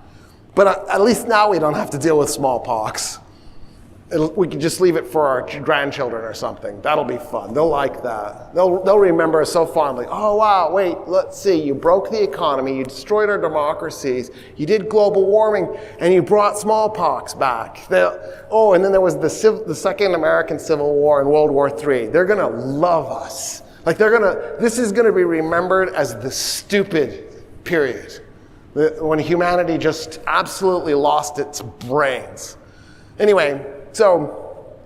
But at least now we don't have to deal with smallpox. We can just leave it for our grandchildren or something. That'll be fun. They'll like that. They'll remember us so fondly. Oh, wow, wait, let's see. You broke the economy. You destroyed our democracies. You did global warming, and you brought smallpox back. And then there was the Second American Civil War and World War III. They're going to love us. This is going to be remembered as the stupid period, when humanity just absolutely lost its brains. Anyway, so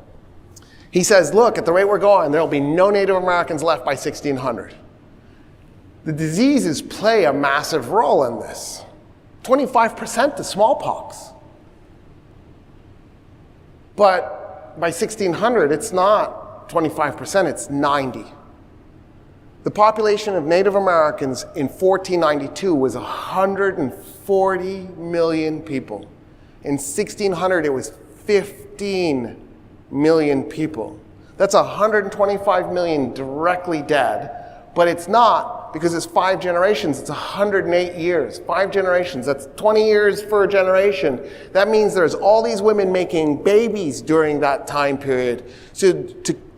he says, look, at the rate we're going, there'll be no Native Americans left by 1600. The diseases play a massive role in this. 25% to smallpox. But by 1600, it's not 25%, it's 90. The population of Native Americans in 1492 was 140 million people. In 1600, it was 15 million people. That's 125 million directly dead, but it's not because it's 5 generations. It's 108 years. 5 generations. That's 20 years for a generation. That means there's all these women making babies during that time period. So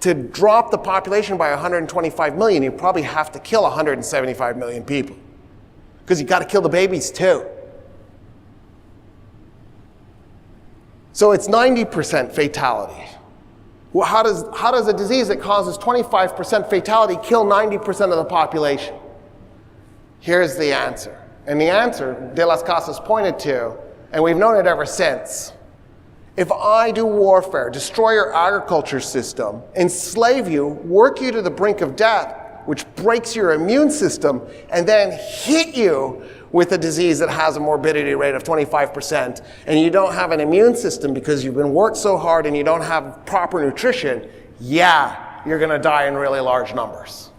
to drop the population by 125 million, you probably have to kill 175 million people because you got to kill the babies too. So it's 90% fatality. Well, how does a disease that causes 25% fatality kill 90% of the population? Here's the answer. And the answer De las Casas pointed to, and we've known it ever since. If I do warfare, destroy your agriculture system, enslave you, work you to the brink of death, which breaks your immune system, and then hit you with a disease that has a morbidity rate of 25%, and you don't have an immune system because you've been worked so hard and you don't have proper nutrition, you're going to die in really large numbers.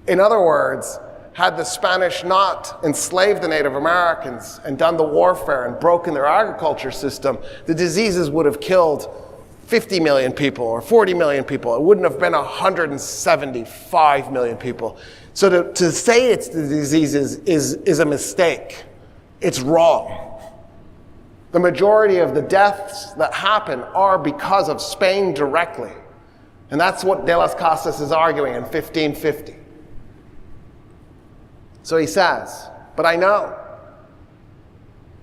In other words, had the Spanish not enslaved the Native Americans and done the warfare and broken their agriculture system, the diseases would have killed 50 million people or 40 million people. It wouldn't have been 175 million people. So to say it's the diseases is a mistake. It's wrong. The majority of the deaths that happen are because of Spain directly. And that's what De las Casas is arguing in 1550. So he says, but I know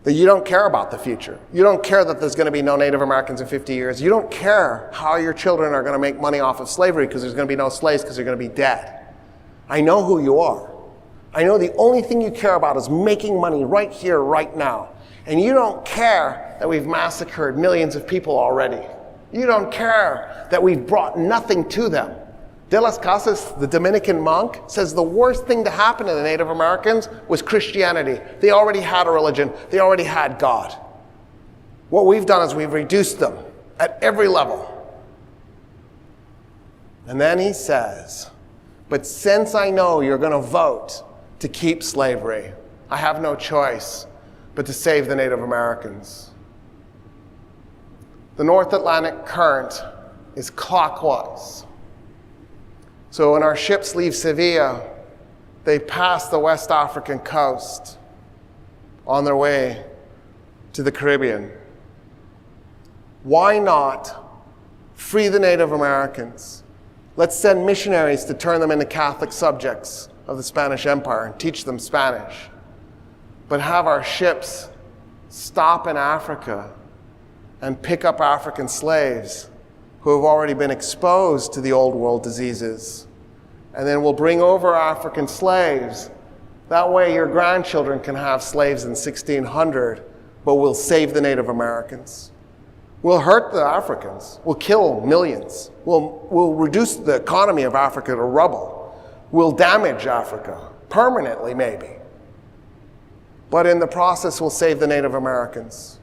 That you don't care about the future. You don't care that there's going to be no Native Americans in 50 years. You don't care how your children are going to make money off of slavery because there's going to be no slaves because they're going to be dead. I know who you are. I know the only thing you care about is making money right here, right now. And you don't care that we've massacred millions of people already. You don't care that we've brought nothing to them. De las Casas, the Dominican monk, says the worst thing to happen to the Native Americans was Christianity. They already had a religion. They already had God. What we've done is we've reduced them at every level. And then he says, but since I know you're going to vote to keep slavery, I have no choice but to save the Native Americans. The North Atlantic current is clockwise. So when our ships leave Sevilla, they pass the West African coast on their way to the Caribbean. Why not free the Native Americans? Let's send missionaries to turn them into Catholic subjects of the Spanish Empire and teach them Spanish. But have our ships stop in Africa and pick up African slaves who have already been exposed to the old world diseases. And then we'll bring over African slaves. That way your grandchildren can have slaves in 1600, but we'll save the Native Americans. We'll hurt the Africans. We'll kill millions. We'll reduce the economy of Africa to rubble. We'll damage Africa, permanently maybe. But in the process, we'll save the Native Americans.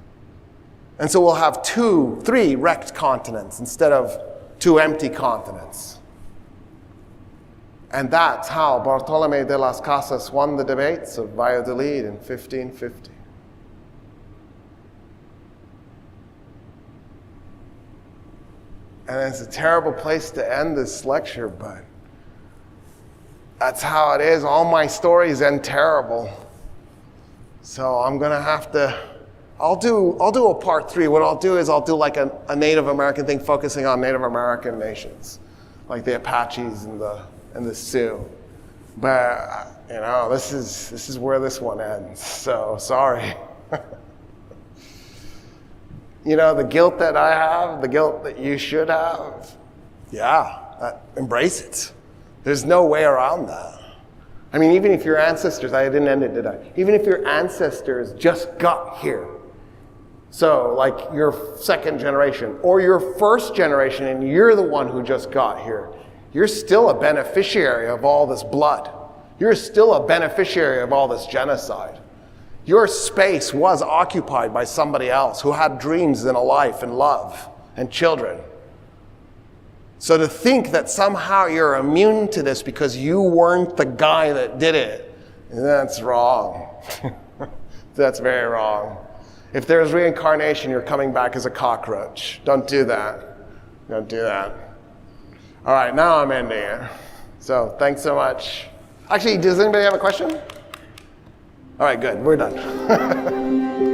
And so we'll have 3 wrecked continents instead of 2 empty continents. And that's how Bartolomé de las Casas won the debates of Valladolid in 1550. And it's a terrible place to end this lecture, but that's how it is. All my stories end terrible. So I'm going to have to, I'll do a part 3. What I'll do is I'll do like a Native American thing focusing on Native American nations, like the Apaches and the Sioux. But, this is where this one ends. So sorry. The guilt that I have, the guilt that you should have, embrace it. There's no way around that. I mean, even if your ancestors, I didn't end it, did I? Even if your ancestors just got here, so like your second generation or your first generation and you're the one who just got here, you're still a beneficiary of all this blood. You're still a beneficiary of all this genocide. Your space was occupied by somebody else who had dreams and a life and love and children. So to think that somehow you're immune to this because you weren't the guy that did it, that's wrong. That's very wrong. If there's reincarnation, you're coming back as a cockroach. Don't do that. Don't do that. All right, now I'm ending it. So thanks so much. Actually, does anybody have a question? All right, good. We're done.